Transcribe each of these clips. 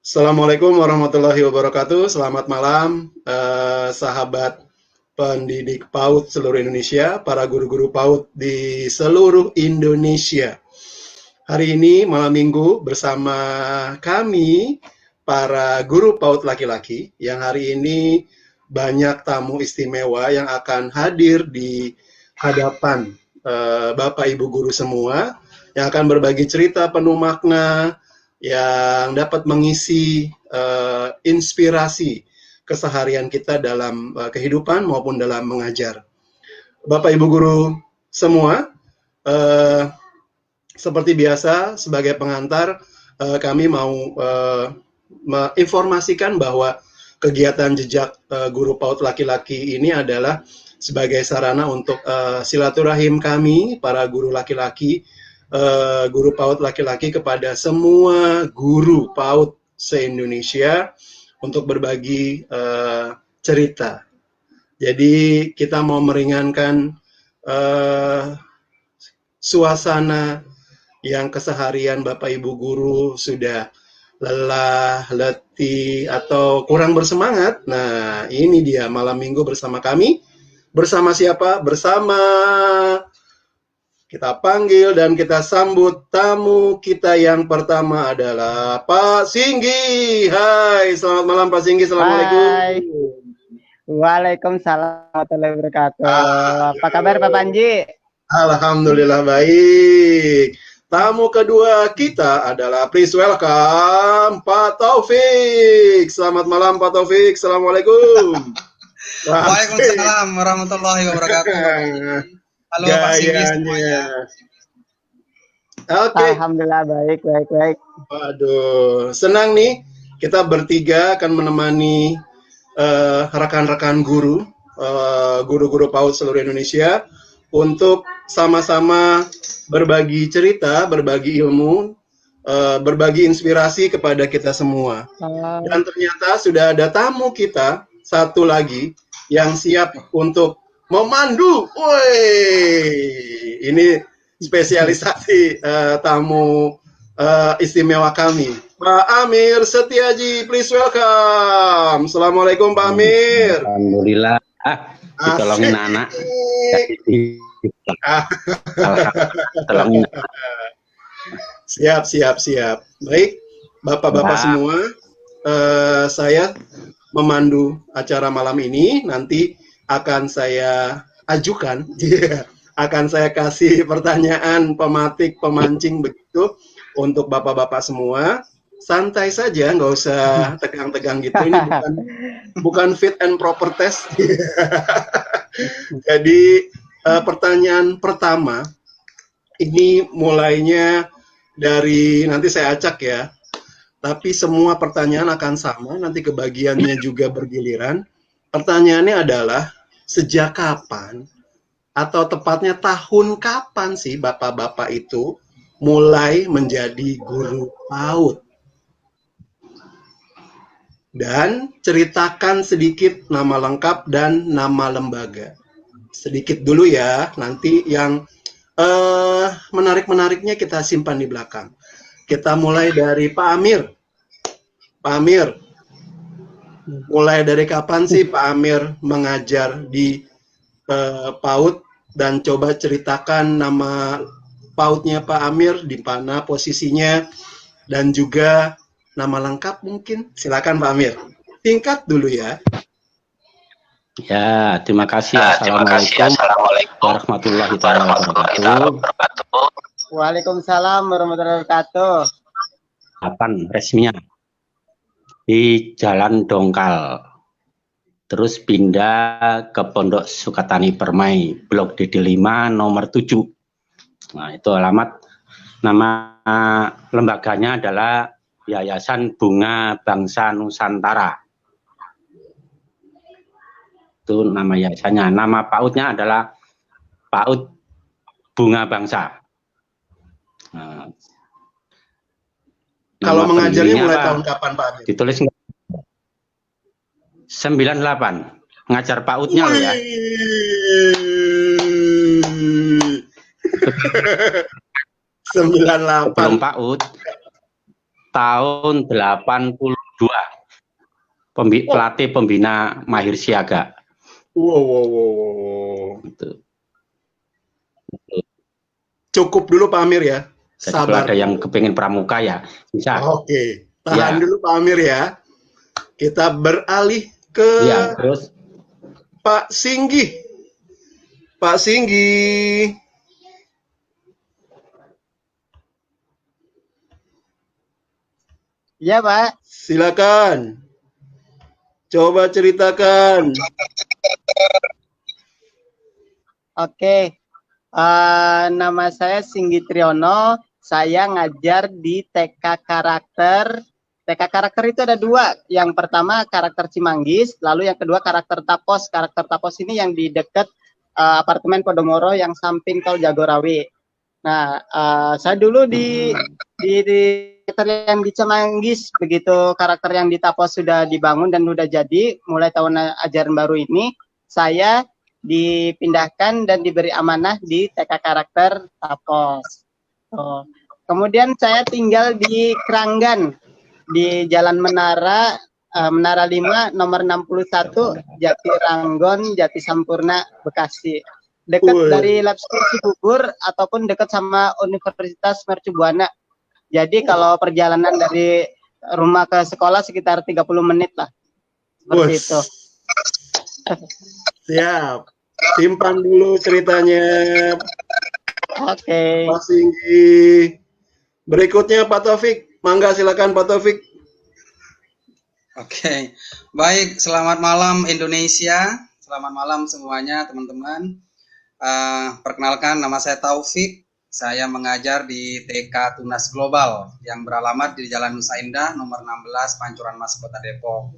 Assalamualaikum warahmatullahi wabarakatuh. Selamat malam, sahabat pendidik PAUD seluruh Indonesia, para guru-guru PAUD di seluruh Indonesia. Hari ini malam minggu bersama kami, para guru PAUD laki-laki, yang hari ini banyak tamu istimewa yang akan hadir di hadapan Bapak Ibu guru semua, yang akan berbagi cerita penuh makna, yang dapat mengisi inspirasi keseharian kita dalam kehidupan maupun dalam mengajar. Bapak Ibu guru semua, seperti biasa sebagai pengantar, kami mau menginformasikan bahwa kegiatan jejak guru PAUD laki-laki ini adalah sebagai sarana untuk silaturahim kami, para guru laki-laki, guru PAUD laki-laki kepada semua guru PAUD se-Indonesia untuk berbagi cerita. Jadi kita mau meringankan suasana yang keseharian Bapak Ibu guru sudah lelah, letih, atau kurang bersemangat. Nah, ini dia malam minggu bersama kami. Bersama siapa? Bersama kita panggil dan kita sambut tamu kita yang pertama adalah Pak Singgi. Hai, selamat malam Pak Singgi. Assalamualaikum. Hai. Waalaikumsalam warahmatullahi wabarakatuh. Apa kabar Pak Panji? Alhamdulillah baik. Tamu kedua kita adalah please welcome Pak Taufik. Selamat malam Pak Taufik. Assalamualaikum. Waalaikumsalam warahmatullahi wabarakatuh. Halo Pak Singgi semuanya. Oke. Alhamdulillah baik. Waduh, senang nih kita bertiga akan menemani rekan-rekan guru, guru-guru PAUD seluruh Indonesia untuk sama-sama berbagi cerita, berbagi ilmu, berbagi inspirasi kepada kita semua. Dan ternyata sudah ada tamu kita satu lagi yang siap untuk memandu. Woi, ini spesialisasi tamu istimewa kami, Pak Amir Setiaji. Please welcome. Assalamualaikum Pak Amir. Alhamdulillah. Ditolongin anak. Tolongin. Siap. Baik, bapak-bapak semua, saya memandu acara malam ini. Nanti akan saya ajukan, akan saya kasih pertanyaan pematik, pemancing begitu untuk bapak-bapak semua. Santai saja, nggak usah tegang-tegang gitu. Ini bukan fit and proper test. Jadi pertanyaan pertama ini mulainya dari, nanti saya acak ya, tapi semua pertanyaan akan sama, nanti kebagiannya juga bergiliran. Pertanyaannya adalah, sejak kapan atau tepatnya tahun kapan sih bapak-bapak itu mulai menjadi guru PAUD? Dan ceritakan sedikit nama lengkap dan nama lembaga. Sedikit dulu ya, nanti yang menarik-menariknya kita simpan di belakang. Kita mulai dari Pak Amir. Pak Amir, mulai dari kapan sih Pak Amir mengajar di PAUD, dan coba ceritakan nama PAUD-nya Pak Amir, di mana posisinya, dan juga nama lengkap mungkin. Silakan Pak Amir. Singkat dulu ya. Ya, terima kasih. Assalamualaikum warahmatullahi wabarakatuh. Waalaikumsalam warahmatullahi wabarakatuh. Kapan resminya? Di Jalan Dongkal. Terus pindah ke Pondok Sukatani Permai, Blok DD5 nomor 7. Nah, itu alamat. Nama lembaganya adalah Yayasan Bunga Bangsa Nusantara. Itu nama yayasannya. Nama PAUD-nya adalah PAUD Bunga Bangsa. Nah, kalau mengajarnya mulai tahun kapan Pak Amir? Ditulis 98. Ngajar PAUD-nya loh ya. 98. Belum PAUD. tahun 82. Pelatih pembina Mahir Siaga. Wow. Gitu. Cukup dulu Pak Amir ya. Jadi Sabar. kalau ada yang kepingin pramuka ya bisa. Oke, tahan Ya. dulu Pak Amir ya. Kita beralih ke Ya, terus Pak Singgi. Pak Singgi. Iya, Pak. Silakan. Coba ceritakan. Oke. Nama saya Singgi Triyono. Saya ngajar di TK Karakter. TK Karakter itu ada dua. Yang pertama karakter Cimanggis, lalu yang kedua karakter Tapos. Karakter Tapos ini yang di dekat apartemen Podomoro yang samping Tol Jagorawi. Nah, saya dulu di karakter yang di Cimanggis, begitu karakter yang di Tapos sudah dibangun dan sudah jadi, mulai tahun ajaran baru ini, saya dipindahkan dan diberi amanah di TK Karakter Tapos. Kemudian saya tinggal di Keranggan, di Jalan Menara, Menara 5, nomor 61, Jati Ranggon, Jati Sampurna, Bekasi. Dekat dari Lab School Cibubur ataupun dekat sama Universitas Mercubuana. Jadi kalau perjalanan dari rumah ke sekolah sekitar 30 menit lah. Seperti itu. Siap. Simpan dulu ceritanya. Oke. Pak Singgi. Berikutnya Pak Taufik. Mangga silakan Pak Taufik. Oke. Baik, selamat malam Indonesia. Selamat malam semuanya teman-teman. Perkenalkan, nama saya Taufik. Saya mengajar di TK Tunas Global yang beralamat di Jalan Nusa Indah nomor 16 Pancoran Mas Kota Depok.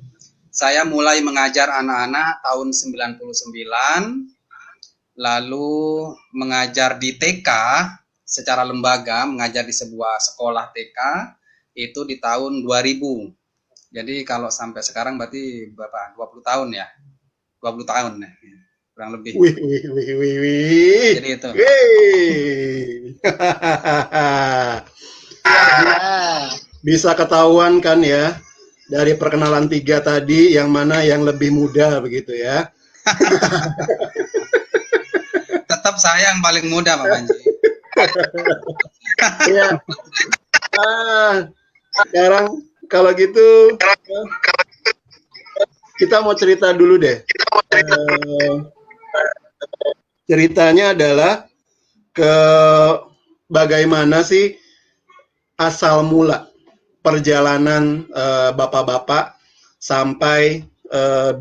Saya mulai mengajar anak-anak tahun 99, lalu mengajar di TK secara lembaga, mengajar di sebuah sekolah TK itu di tahun 2000. Jadi kalau sampai sekarang berarti berapa? 20 tahun ya? 20 tahun ya. Kurang lebih. Wih. Jadi itu. Bisa ketahuan kan ya dari perkenalan 3 tadi yang mana yang lebih muda begitu ya. Tetap saya yang paling muda Pak Panji. Ya. Sekarang kalau gitu kita mau cerita dulu deh. Ceritanya adalah bagaimana sih asal mula perjalanan bapak-bapak sampai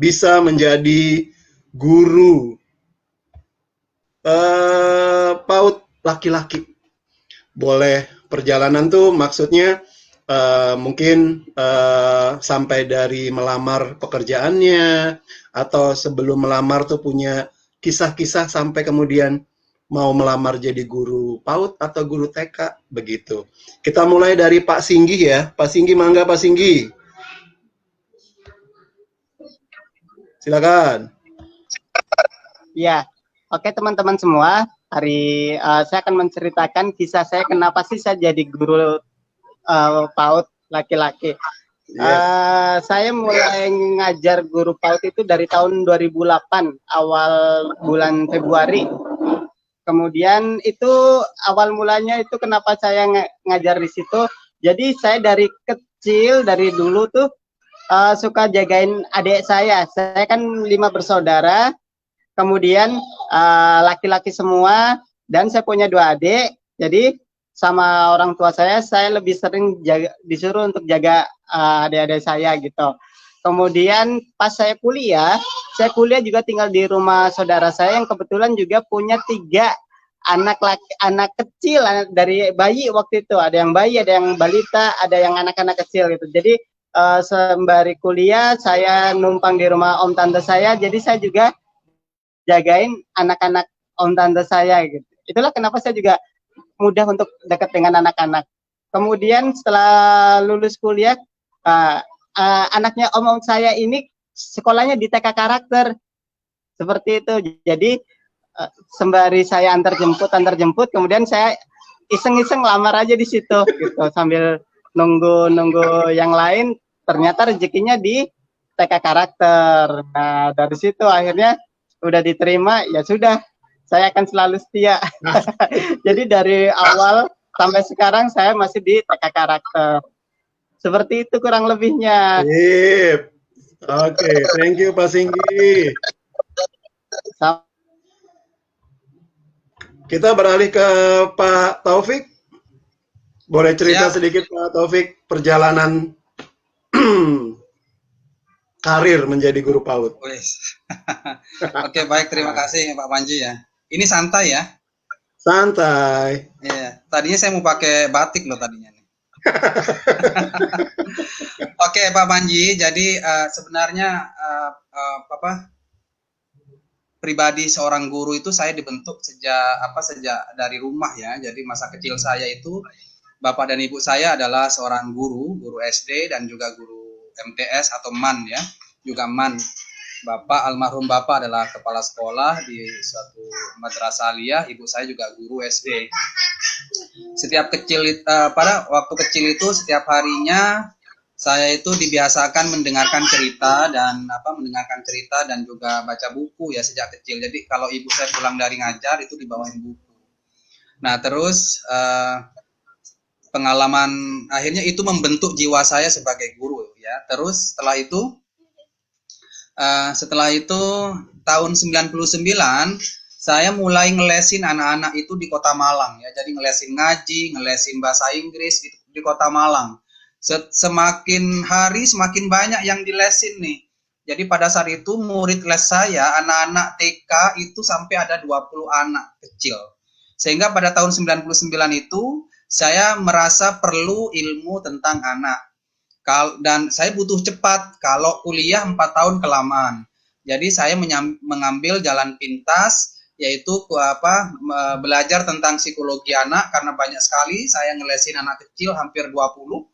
bisa menjadi guru PAUD laki-laki. Boleh perjalanan tuh maksudnya mungkin sampai dari melamar pekerjaannya atau sebelum melamar tuh punya kisah-kisah sampai kemudian mau melamar jadi guru PAUD atau guru TK begitu. Kita mulai dari Pak Singgi ya. Pak Singgi, mangga Pak Singgi. Silakan. Ya, oke teman-teman semua. Hari saya akan menceritakan kisah saya kenapa sih saya jadi guru PAUD laki-laki. Saya mulai ngajar guru PAUD itu dari tahun 2008, awal bulan Februari. Kemudian itu awal mulanya itu kenapa saya ngajar di situ. Jadi saya dari kecil, dari dulu tuh suka jagain adik saya. Saya kan 5 bersaudara, kemudian laki-laki semua, dan saya punya 2 adik. Jadi sama orang tua saya lebih sering disuruh untuk jaga adik-adik saya gitu. Kemudian pas saya kuliah juga tinggal di rumah saudara saya yang kebetulan juga punya 3 anak kecil dari bayi waktu itu. Ada yang bayi, ada yang balita, ada yang anak-anak kecil gitu. Jadi sembari kuliah saya numpang di rumah om tante saya. Jadi saya juga jagain anak-anak om tante saya gitu. Itulah kenapa saya juga mudah untuk dekat dengan anak-anak. Kemudian setelah lulus kuliah, anaknya om saya ini sekolahnya di TK Karakter. Seperti itu. Jadi sembari saya antar jemput, kemudian saya iseng-iseng lamar aja di situ gitu, sambil nunggu yang lain, ternyata rezekinya di TK karakter. Nah, dari situ akhirnya udah diterima, ya sudah, saya akan selalu setia. Jadi dari awal sampai sekarang saya masih di TK karakter. Seperti itu kurang lebihnya. Sip. Oke, thank you Pak Singgi. Kita beralih ke Pak Taufik. Boleh cerita sedikit Pak Taufik perjalanan karir menjadi guru PAUD. Oke, baik, terima kasih Pak Panji ya. Ini santai ya? Santai. Iya, tadinya saya mau pakai batik loh tadinya nih. Oke, Pak Panji, jadi sebenarnya pribadi seorang guru itu saya dibentuk sejak dari rumah ya. Jadi masa kecil saya itu bapak dan ibu saya adalah seorang guru SD dan juga guru MTS atau MAN ya, juga MAN. Almarhum bapak adalah kepala sekolah di suatu madrasah aliyah, ibu saya juga guru SD. Setiap pada waktu kecil itu setiap harinya saya itu dibiasakan mendengarkan cerita dan juga baca buku ya sejak kecil. Jadi kalau ibu saya pulang dari ngajar itu dibawain buku. Nah, terus pengalaman akhirnya itu membentuk jiwa saya sebagai guru ya. Terus setelah itu tahun 99 saya mulai ngelesin anak-anak itu di Kota Malang ya. Jadi ngelesin ngaji, ngelesin bahasa Inggris di Kota Malang. Semakin hari semakin banyak yang dilesin nih. Jadi pada saat itu murid les saya anak-anak TK itu sampai ada 20 anak kecil. Sehingga pada tahun 99 itu saya merasa perlu ilmu tentang anak. Dan saya butuh cepat, kalau kuliah 4 tahun kelamaan. Jadi saya mengambil jalan pintas, yaitu belajar tentang psikologi anak, karena banyak sekali saya ngelesin anak kecil hampir 20.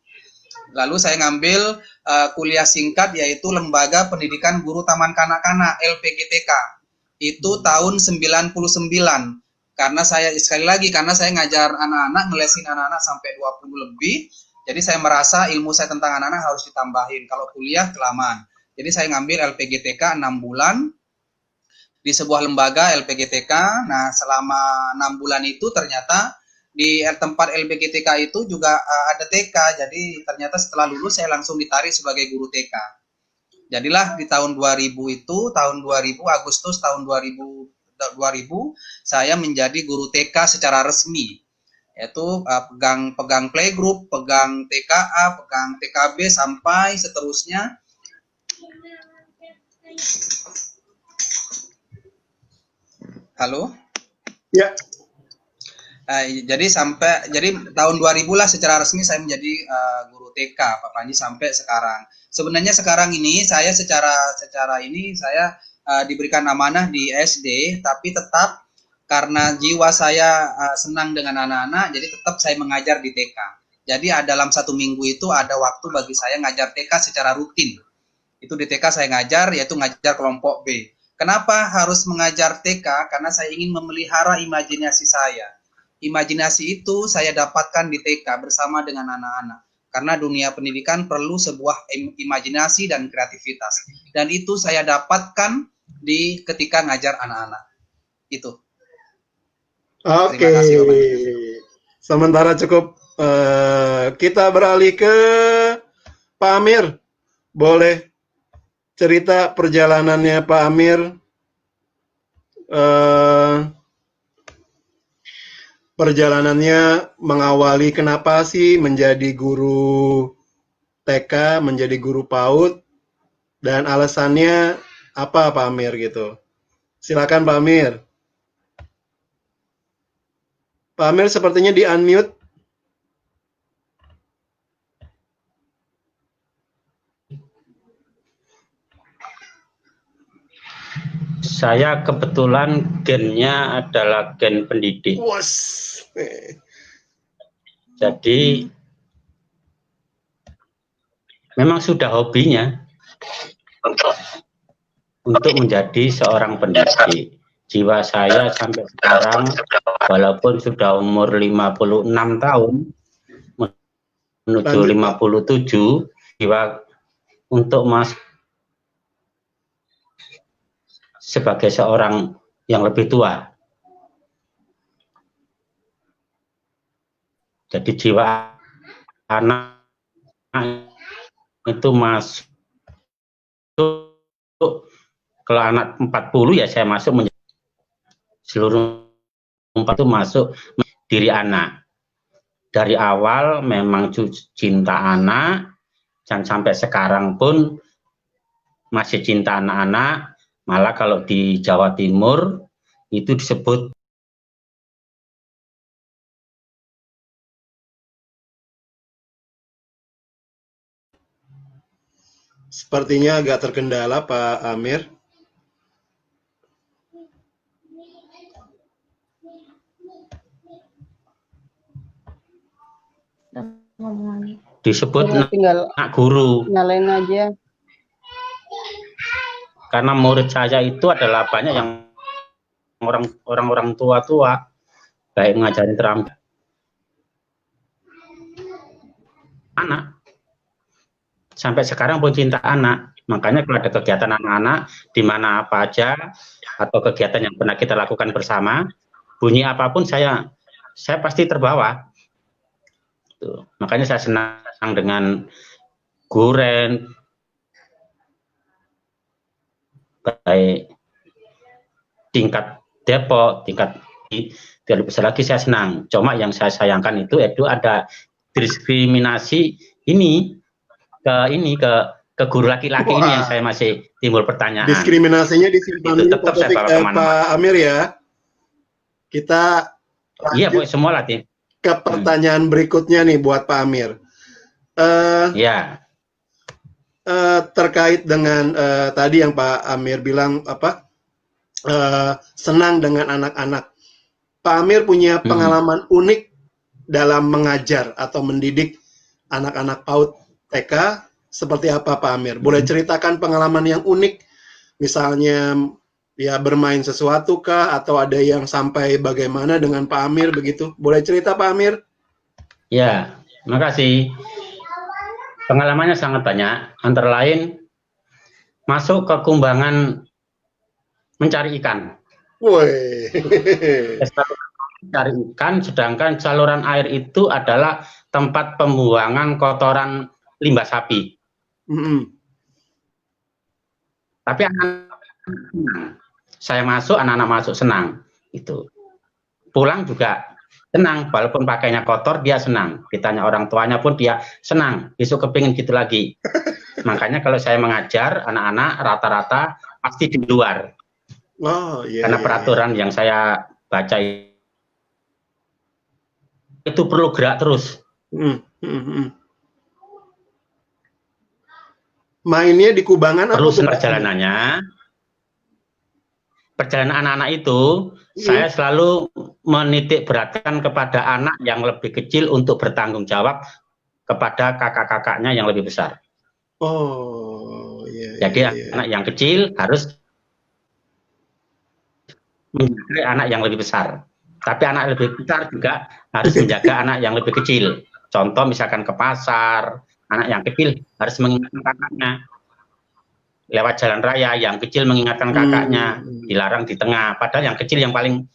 Lalu saya ngambil kuliah singkat, yaitu Lembaga Pendidikan Guru Taman Kanak-Kanak, LPGTK. Itu tahun 99. Karena saya ngajar anak-anak, ngelesin anak-anak sampai 20 lebih. Jadi saya merasa ilmu saya tentang anak-anak harus ditambahin. Kalau kuliah kelamaan. Jadi saya ngambil LPGTK 6 bulan di sebuah lembaga LPGTK. Nah, selama 6 bulan itu ternyata di tempat LPGTK itu juga ada TK. Jadi ternyata setelah lulus saya langsung ditarik sebagai guru TK. Jadilah di tahun 2000 Agustus tahun 2000 saya menjadi guru TK secara resmi. Yaitu pegang playgroup, pegang TKA, pegang TKB sampai seterusnya. Halo? Ya. Jadi tahun 2000 lah secara resmi saya menjadi guru TK Pak Panji sampai sekarang. Sebenarnya sekarang ini saya secara diberikan amanah di SD, tapi tetap karena jiwa saya senang dengan anak-anak, jadi tetap saya mengajar di TK. Jadi dalam 1 minggu itu ada waktu bagi saya ngajar TK secara rutin. Itu di TK saya ngajar, yaitu ngajar kelompok B. Kenapa harus mengajar TK? Karena saya ingin memelihara imajinasi saya. Imajinasi itu saya dapatkan di TK bersama dengan anak-anak. Karena dunia pendidikan perlu sebuah imajinasi dan kreativitas. Dan itu saya dapatkan ketika ngajar anak-anak. Itu. Oke, sementara cukup. Kita beralih ke Pak Amir. Boleh cerita perjalanannya Pak Amir, perjalanannya mengawali kenapa sih menjadi guru TK, menjadi guru PAUD, dan alasannya apa Pak Amir gitu. Silakan Pak Amir. Pak Amir sepertinya di-unmute. Saya kebetulan gennya adalah gen pendidik. Jadi memang sudah hobinya untuk menjadi seorang pendidik. Jiwa saya sampai sekarang walaupun sudah umur 56 tahun menuju 57 jiwa untuk Mas sebagai seorang yang lebih tua. Jadi jiwa anak itu masuk, kalau anak 40 ya saya masuk menjadi seluruh 4 itu masuk diri anak. Dari awal memang cinta anak, dan sampai sekarang pun masih cinta anak-anak. Malah kalau di Jawa Timur itu disebut Sepertinya agak terkendala Pak Amir. disebut tinggal anak guru. nyalain aja. Karena murid saya itu adalah banyak yang orang-orang tua-tua, baik ngajarin keterampilan anak, sampai sekarang pun cinta anak. Makanya kalau ada kegiatan anak-anak di mana apa aja, atau kegiatan yang pernah kita lakukan bersama, bunyi apapun saya pasti terbawa. Tuh. Makanya saya senang dengan Guren, baik tingkat Depok, tingkat lebih besar lagi saya senang. Cuma yang saya sayangkan itu ada diskriminasi ini ke guru laki-laki ini yang saya masih timbul pertanyaan. Diskriminasinya disimpan itu tetap saya bawa kemana-mana. Pak Amir ya. Kita iya pokoknya semua lah ke pertanyaan berikutnya nih buat Pak Amir. Ya. Terkait dengan tadi yang Pak Amir bilang senang dengan anak-anak. Pak Amir punya pengalaman unik dalam mengajar atau mendidik anak-anak PAUD TK seperti apa Pak Amir? Boleh ceritakan pengalaman yang unik, misalnya ya bermain sesuatu kah, atau ada yang sampai bagaimana dengan Pak Amir begitu? Boleh cerita Pak Amir? Ya, makasih. Pengalamannya sangat banyak, antara lain masuk ke kumbangan mencari ikan. Woi. Mencari ikan, sedangkan saluran air itu adalah tempat pembuangan kotoran limbah sapi. Tapi saya masuk, anak-anak masuk senang. Itu pulang juga senang, walaupun pakainya kotor dia senang. Ditanya orang tuanya pun dia senang. Besok kepingin gitu lagi. Makanya kalau saya mengajar anak-anak rata-rata pasti di luar. Oh, iya, karena peraturan yang saya baca itu perlu gerak terus. Mainnya di kubangan terus perjalanannya. Perjalanan anak-anak itu saya selalu menitik beratkan kepada anak yang lebih kecil untuk bertanggung jawab kepada kakak-kakaknya yang lebih besar. Oh, iya. Jadi anak yang kecil harus menjaga anak yang lebih besar. Tapi anak lebih besar juga harus menjaga anak yang lebih kecil. Contoh misalkan ke pasar, anak yang kecil harus mengingatkan kakaknya. Lewat jalan raya, yang kecil mengingatkan kakaknya, dilarang di tengah. Padahal yang kecil yang paling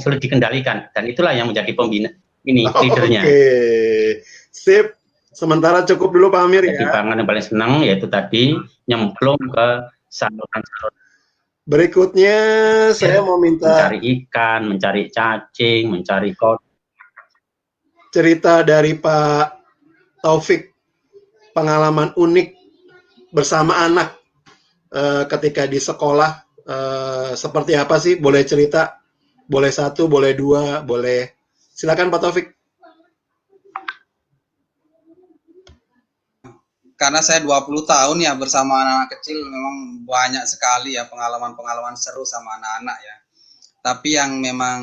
sulit dikendalikan. Dan itulah yang menjadi pembina ini, leadernya. Oke, sip. Sementara cukup dulu Pak Amir ya. Jadi pangan yang paling senang yaitu tadi nyemplung ke saluran-saluran. Berikutnya saya mau minta mencari ikan, mencari cacing, mencari cerita dari Pak Taufik, pengalaman unik bersama anak ketika di sekolah, seperti apa sih? Boleh cerita? Boleh 1, boleh 2, boleh. Silakan Pak Taufik. Karena saya 20 tahun ya bersama anak-anak kecil, memang banyak sekali ya pengalaman-pengalaman seru sama anak-anak ya. Tapi yang memang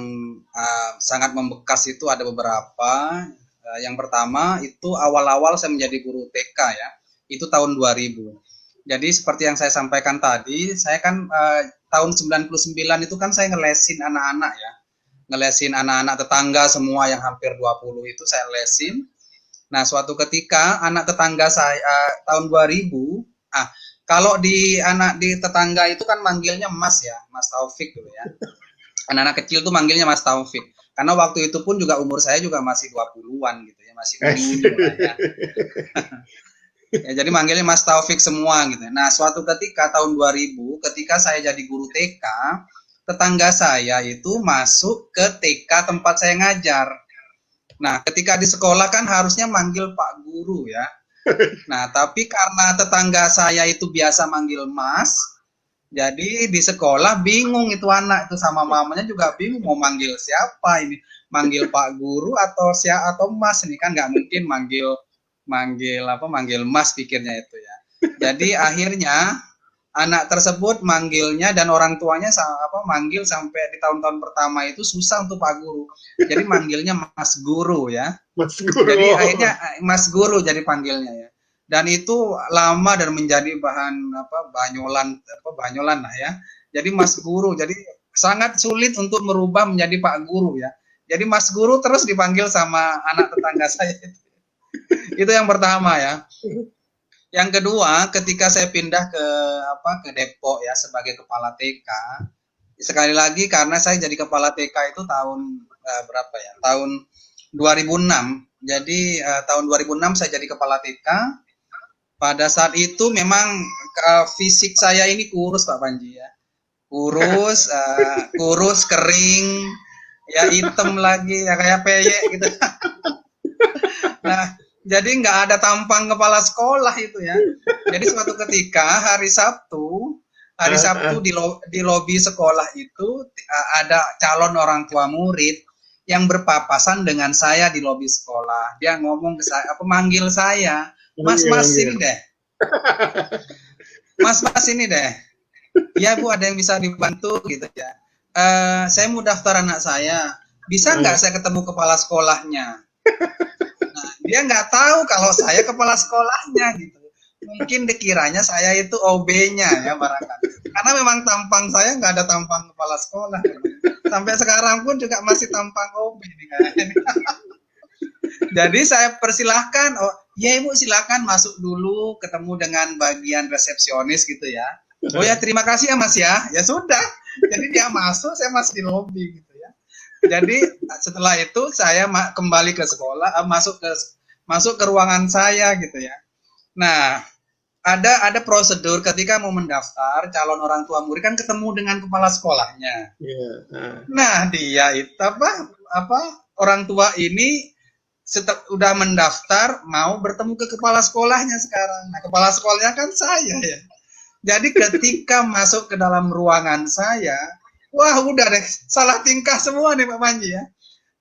sangat membekas itu ada beberapa. Yang pertama itu awal-awal saya menjadi guru TK ya, itu tahun 2000. Jadi seperti yang saya sampaikan tadi, saya kan tahun 99 itu kan saya ngelesin anak-anak ya. Ngelesin anak-anak tetangga semua yang hampir 20 itu saya lesin. Nah, suatu ketika anak tetangga saya tahun 2000, kalau di anak di tetangga itu kan manggilnya Mas ya, Mas Taufik dulu ya. Anak-anak kecil tuh manggilnya Mas Taufik. Karena waktu itu pun juga umur saya juga masih 20-an gitu ya, masih unyu-unyu lah ya. Ya, jadi manggilnya Mas Taufik semua gitu. Nah, suatu ketika tahun 2000, ketika saya jadi guru TK, tetangga saya itu masuk ke TK tempat saya ngajar. Nah, ketika di sekolah kan harusnya manggil Pak Guru ya. Nah, tapi karena tetangga saya itu biasa manggil Mas, jadi di sekolah bingung itu anak itu sama mamanya juga bingung mau manggil siapa ini, manggil Pak Guru atau Mas ini kan nggak mungkin manggil manggil Mas pikirnya itu ya. Jadi akhirnya anak tersebut manggilnya dan orang tuanya manggil sampai di tahun-tahun pertama itu susah untuk Pak Guru. Jadi manggilnya Mas Guru ya. Mas Guru. Jadi akhirnya Mas Guru jadi panggilnya ya. Dan itu lama dan menjadi bahan banyolan lah ya. Jadi Mas Guru, jadi sangat sulit untuk merubah menjadi Pak Guru ya. Jadi Mas Guru terus dipanggil sama anak tetangga saya itu. Itu yang pertama ya. Yang kedua, ketika saya pindah ke Depok ya sebagai kepala TK, sekali lagi karena saya jadi kepala TK itu tahun berapa ya? Tahun 2006. Jadi tahun 2006 saya jadi kepala TK. Pada saat itu memang fisik saya ini kurus Pak Panji ya. Kurus, kering, ya hitam lagi, ya kayak peyek gitu. Nah, jadi nggak ada tampang kepala sekolah itu ya. Jadi suatu ketika hari Sabtu di lobi sekolah itu ada calon orang tua murid yang berpapasan dengan saya di lobi sekolah. Dia ngomong ke saya, manggil saya, Mas ini deh. Mas ini deh. Ya Bu, ada yang bisa dibantu gitu ya. Saya mau daftar anak saya. Bisa nggak saya ketemu kepala sekolahnya? Nah, dia nggak tahu kalau saya kepala sekolahnya gitu. Mungkin dikiranya saya itu OB-nya ya barangkali. Karena memang tampang saya nggak ada tampang kepala sekolah. Sampai sekarang pun juga masih tampang OB nih kayaknya. Jadi saya persilahkan, ya Ibu silakan masuk dulu ketemu dengan bagian resepsionis gitu ya. Oh ya terima kasih ya Mas ya. Ya sudah. Jadi dia masuk, saya masih di lobi gitu ya. Jadi setelah itu saya kembali ke sekolah, masuk ke ruangan saya gitu ya. Nah, ada prosedur ketika mau mendaftar calon orang tua murid kan ketemu dengan kepala sekolahnya. Nah, dia itu orang tua ini udah mendaftar mau bertemu ke kepala sekolahnya sekarang. Nah, kepala sekolahnya kan saya ya. Jadi ketika masuk ke dalam ruangan saya, wah udah deh salah tingkah semua nih Pak Panji ya.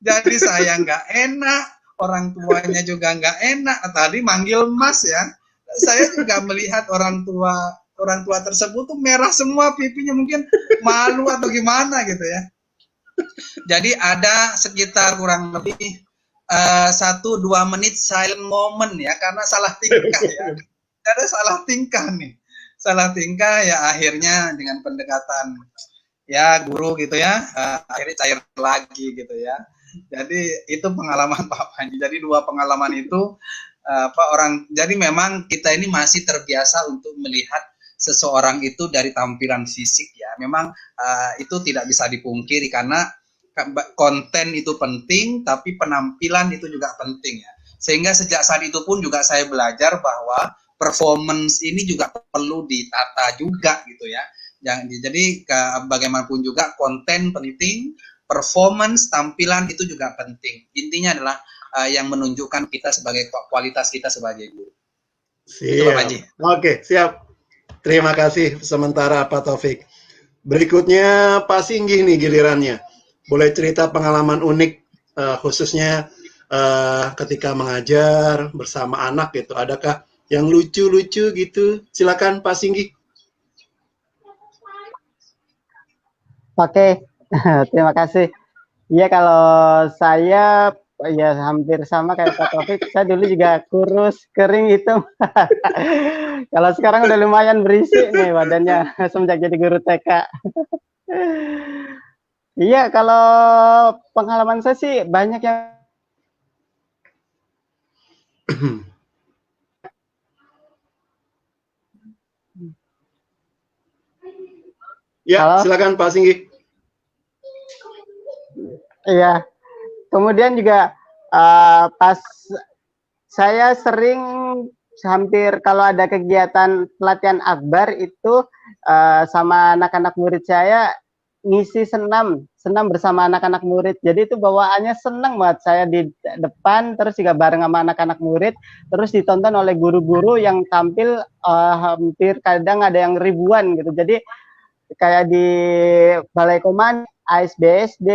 Jadi saya nggak enak, orang tuanya juga nggak enak. Tadi manggil Mas ya. Saya juga melihat orang tua tersebut tuh merah semua pipinya, mungkin malu atau gimana gitu ya. Jadi ada sekitar kurang lebih 1-2 menit silent moment ya karena salah tingkah ya. Ada salah tingkah nih. Salah tingkah ya akhirnya dengan pendekatan ya guru gitu ya akhirnya cair lagi gitu ya. Jadi itu pengalaman Pak Panji. Jadi 2 pengalaman itu jadi memang kita ini masih terbiasa untuk melihat seseorang itu dari tampilan fisik ya. Memang itu tidak bisa dipungkiri karena konten itu penting tapi penampilan itu juga penting ya. Sehingga sejak saat itu pun juga saya belajar bahwa performance ini juga perlu ditata juga gitu ya. Jadi bagaimanapun juga konten penting, performance, tampilan itu juga penting. Intinya adalah yang menunjukkan kita sebagai kualitas kita sebagai guru. Itu Pak Panji. Oke, siap. Terima kasih sementara Pak Taufik. Berikutnya Pak Singgih nih gilirannya. Boleh cerita pengalaman unik khususnya ketika mengajar bersama anak gitu. Adakah yang lucu-lucu gitu? Silakan Pak Singgih. Oke, terima kasih. Iya kalau saya ya hampir sama kayak Pak Taufik. Saya dulu juga kurus, kering hitam. Kalau sekarang udah lumayan berisik nih badannya semenjak jadi guru TK. Iya kalau pengalaman saya sih banyak yang Ya, Halo? silakan Pak Singgi. Iya. Kemudian juga pas saya sering hampir kalau ada kegiatan pelatihan akbar itu sama anak-anak murid saya ngisi senam bersama anak-anak murid. Jadi itu bawaannya seneng banget, saya di depan terus juga bareng sama anak-anak murid, terus ditonton oleh guru-guru yang tampil hampir kadang ada yang ribuan gitu. Jadi kayak di Balai Komando, ASBSD,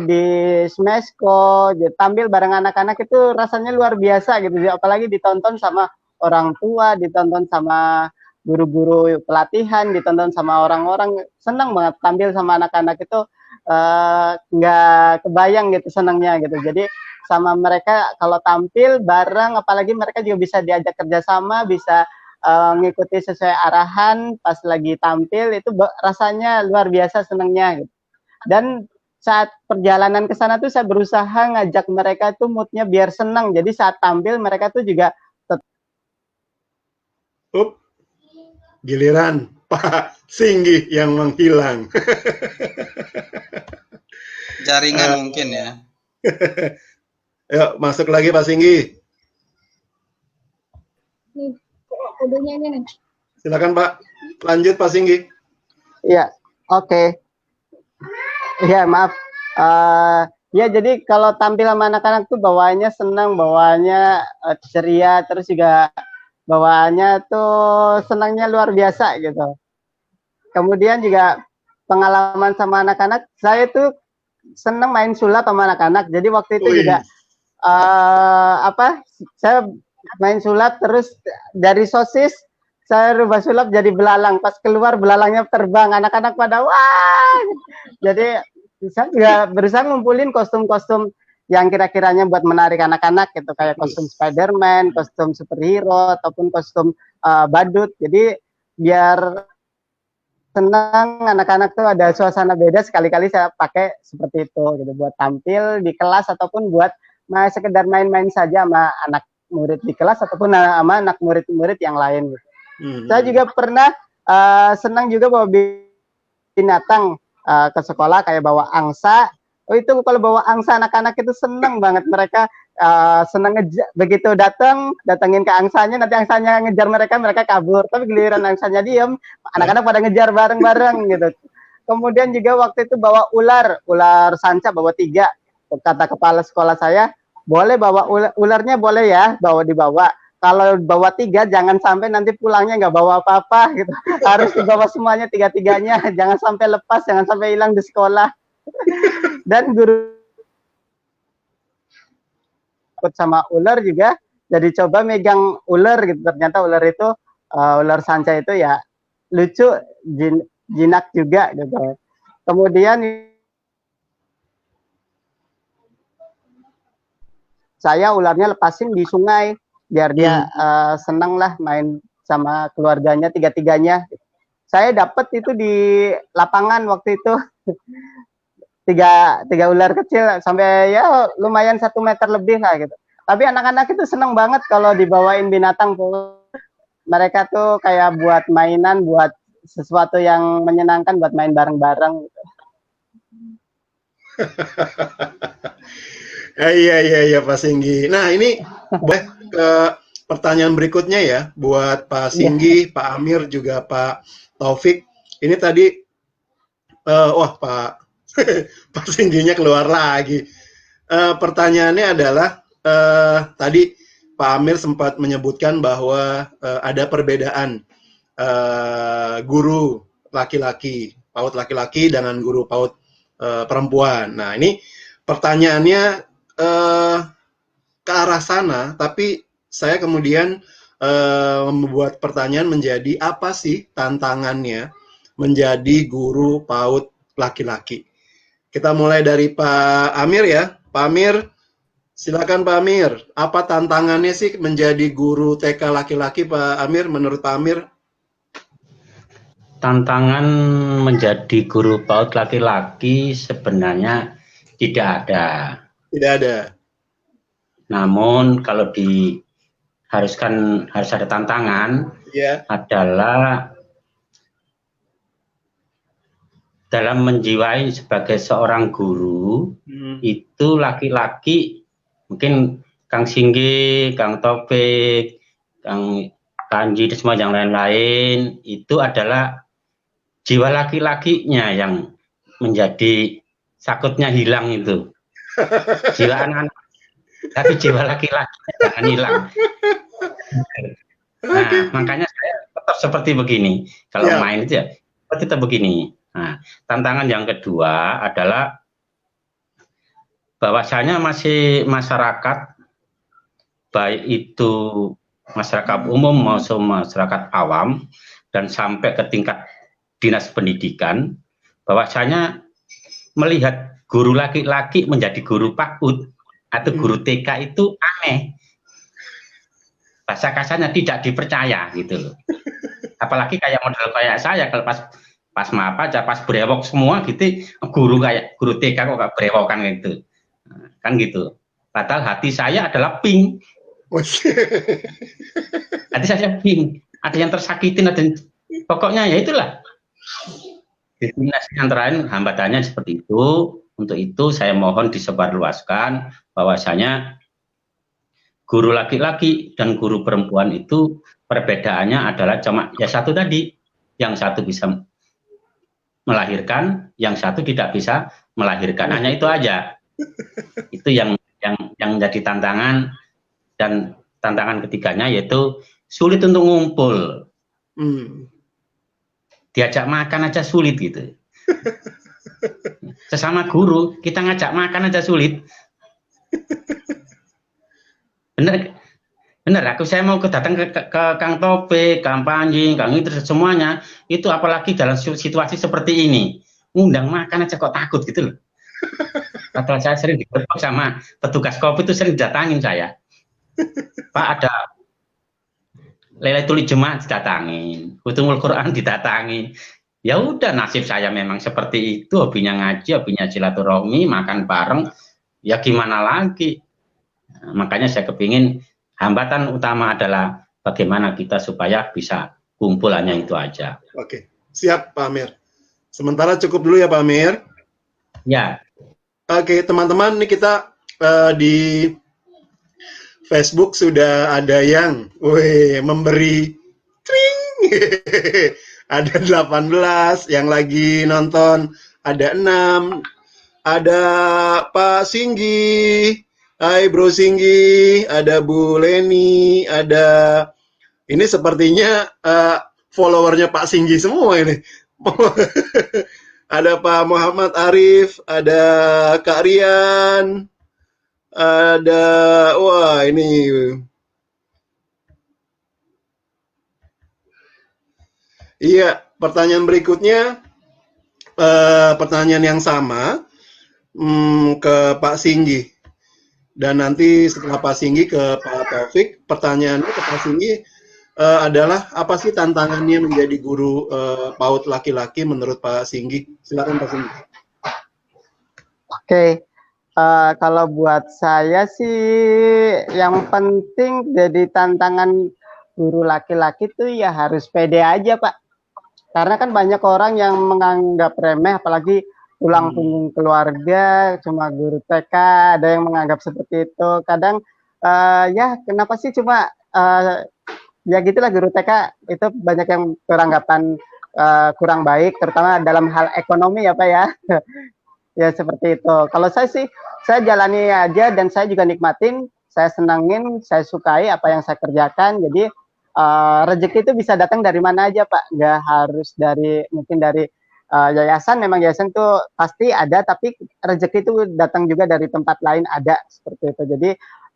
di Smesco, tampil bareng anak-anak itu rasanya luar biasa gitu. Apalagi ditonton sama orang tua, ditonton sama guru-guru pelatihan, ditonton sama orang-orang, senang banget tampil sama anak-anak itu, nggak kebayang gitu senangnya gitu. Jadi sama mereka kalau tampil bareng, apalagi mereka juga bisa diajak kerjasama, bisa ngikuti sesuai arahan pas lagi tampil, itu rasanya luar biasa senangnya gitu. Dan saat perjalanan ke sana tuh saya berusaha ngajak mereka tuh moodnya biar senang, jadi saat tampil mereka tuh juga Giliran Pak Singgi yang menghilang. Jaringan mungkin ya. Yuk, masuk lagi Pak Singgi. Nih, kodenya ini nih. Silakan Pak, lanjut Pak Singgi. Iya, oke. Iya, maaf. Ya, jadi kalau tampil sama anak-anak tuh bawaannya senang, bawaannya ceria, terus juga bawaannya tuh senangnya luar biasa gitu. Kemudian juga pengalaman sama anak-anak, saya tuh senang main sulap sama anak-anak. Jadi waktu itu juga saya main sulap, terus dari sosis saya rubah sulap jadi belalang. Pas keluar belalangnya terbang, anak-anak pada wah. Jadi saya juga berusaha ngumpulin kostum-kostum yang kira-kiranya buat menarik anak-anak gitu, kayak kostum Spider-Man, kostum superhero, ataupun kostum badut. Jadi biar senang anak-anak tuh ada suasana beda, sekali-kali saya pakai seperti itu gitu buat tampil di kelas ataupun buat sekedar main-main saja sama anak murid di kelas ataupun sama anak murid-murid yang lain gitu. Saya juga pernah senang juga bawa binatang ke sekolah, kayak bawa angsa. Oh, itu kalau bawa angsa anak-anak itu senang banget, mereka senang begitu datangin ke angsanya, nanti angsanya ngejar mereka kabur, tapi giliran angsanya diem, anak-anak pada ngejar bareng-bareng gitu. Kemudian juga waktu itu bawa ular sanca, bawa 3. Kata kepala sekolah saya, boleh bawa ularnya, boleh ya dibawa. Kalau bawa 3, jangan sampai nanti pulangnya nggak bawa apa-apa gitu. Harus dibawa semuanya, 3-3-nya. Jangan sampai lepas, jangan sampai hilang di sekolah. Dan guru sama ular juga, jadi coba megang ular gitu. Ternyata ular itu, ular sanca itu ya lucu, jinak juga gitu. Kemudian saya ularnya lepasin di sungai, biar dia senang lah main sama keluarganya, 3-3-nya. Saya dapat itu di lapangan waktu itu. 3 ular kecil, sampai ya lumayan 1 meter lebih lah gitu. Tapi anak-anak itu senang banget kalau dibawain binatang. Mereka tuh kayak buat mainan, buat sesuatu yang menyenangkan, buat main bareng-bareng gitu. Iya Pak Singgi. Nah, ini boleh ke pertanyaan berikutnya ya, buat Pak Singgi, Pak Amir, juga Pak Taufik. Ini tadi, Pak Pak Singginya keluar lagi. Pertanyaannya adalah, tadi Pak Amir sempat menyebutkan bahwa ada perbedaan guru laki-laki, PAUD laki-laki dengan guru PAUD perempuan. Nah, ini pertanyaannya ke arah sana, tapi saya kemudian membuat pertanyaan menjadi, apa sih tantangannya menjadi guru PAUD laki-laki? Kita mulai dari Pak Amir ya. Pak Amir, silakan Pak Amir. Apa tantangannya sih menjadi guru TK laki-laki, Pak Amir, menurut Pak Amir? Tantangan menjadi guru PAUD laki-laki sebenarnya tidak ada. Tidak ada. Namun kalau di harus ada tantangan Ya. adalah dalam menjiwai sebagai seorang guru itu laki-laki, mungkin Kang Singgi, Kang Taufik, Kang Panji dan semua yang lain-lain, itu adalah jiwa laki-lakinya yang menjadi sakutnya hilang itu. Jiwa anak-anak, tapi jiwa laki-lakinya jangan hilang. Nah, makanya saya tetap seperti begini. Kalau main itu ya tetap begini. Nah, tantangan yang kedua adalah bahwasanya masih masyarakat, baik itu masyarakat umum maupun masyarakat awam dan sampai ke tingkat dinas pendidikan, bahwasanya melihat guru laki-laki menjadi guru PAUD atau guru TK itu aneh. Bahasa kasarnya tidak dipercaya gitu loh. Apalagi kayak model kayak saya, kalau pas brewok semua gitu, guru TK kok gak brewokan gitu, kan gitu. Padahal hati saya adalah pink. Hati saya pink. Ada yang tersakitin, ada yang, pokoknya ya itulah. Diskriminasi antara lain hambatannya seperti itu. Untuk itu saya mohon disebarluaskan bahwasanya guru laki-laki dan guru perempuan itu perbedaannya adalah cuma ya satu tadi, yang satu bisa melahirkan, yang satu tidak bisa melahirkan, hanya itu aja. Itu yang jadi tantangan. Dan tantangan ketiganya yaitu sulit untuk ngumpul. Diajak makan aja sulit gitu. Sesama guru kita ngajak makan aja sulit. Bener, saya mau datang ke Kang Tope, Kang Panji, Kang itu semuanya, itu apalagi dalam situasi seperti ini, ngundang makan aja kok takut gitu loh. Atau saya sering digerebek sama petugas kopi itu, sering datangin saya, Pak ada Lailatul Jemaah didatangin, Khutumul Quran didatangin. Ya udah, nasib saya memang seperti itu, hobinya ngaji, hobinya silaturahmi, makan bareng, ya gimana lagi. Nah, makanya saya kepingin hambatan utama adalah bagaimana kita supaya bisa kumpul, hanya itu aja. Oke, siap Pak Amir. Sementara cukup dulu ya Pak Amir. Ya. Oke, teman-teman, ini kita di Facebook sudah ada yang memberi tring. Ada 18 yang lagi nonton, ada 6. Ada Pak Singgi. Hai Bro Singgi, ada Bu Leni, ada ini sepertinya followernya Pak Singgi semua ini. Ada Pak Muhammad Arif, ada Kak Rian, ada wah ini iya, pertanyaan berikutnya pertanyaan yang sama ke Pak Singgi. Dan nanti setelah Pak Singgi ke Pak Taufik, pertanyaannya ke Pak Singgi adalah apa sih tantangannya menjadi guru PAUD laki-laki menurut Pak Singgi? Silakan Pak Singgi. Oke, kalau buat saya sih yang penting jadi tantangan guru laki-laki tuh ya harus pede aja Pak. Karena kan banyak orang yang menganggap remeh, apalagi tulang punggung keluarga, cuma guru TK, ada yang menganggap seperti itu. Kadang ya kenapa sih cuma ya gitulah, guru TK itu banyak yang beranggapan kurang baik, terutama dalam hal ekonomi ya Pak ya. Ya seperti itu. Kalau saya sih, saya jalani aja dan saya juga nikmatin, saya senangin, saya sukai apa yang saya kerjakan. Jadi rezeki itu bisa datang dari mana aja Pak, nggak harus mungkin dari yayasan. Memang yayasan tuh pasti ada, tapi rezeki itu datang juga dari tempat lain, ada seperti itu.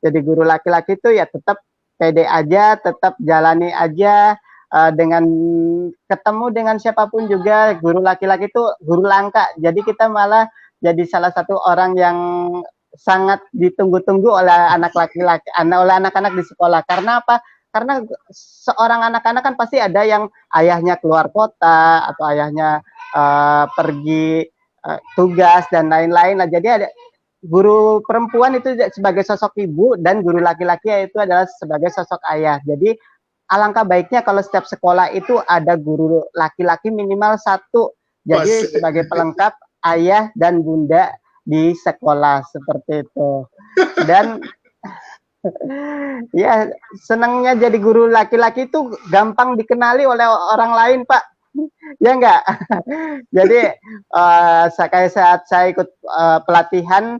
Jadi guru laki-laki itu ya tetap pede aja, tetap jalani aja, dengan ketemu dengan siapapun juga. Guru laki-laki itu guru langka, jadi kita malah jadi salah satu orang yang sangat ditunggu-tunggu oleh anak laki-laki, oleh anak-anak di sekolah. Karena apa? Karena seorang anak-anak kan pasti ada yang ayahnya keluar kota atau ayahnya pergi tugas dan lain-lain. Nah, jadi guru perempuan itu sebagai sosok ibu dan guru laki-laki itu adalah sebagai sosok ayah. Jadi alangkah baiknya kalau setiap sekolah itu ada guru laki-laki minimal satu. Jadi sebagai pelengkap ayah dan bunda di sekolah seperti itu. Dan ya senangnya jadi guru laki-laki itu gampang dikenali oleh orang lain, Pak. Ya enggak? Jadi kayak saat saya ikut pelatihan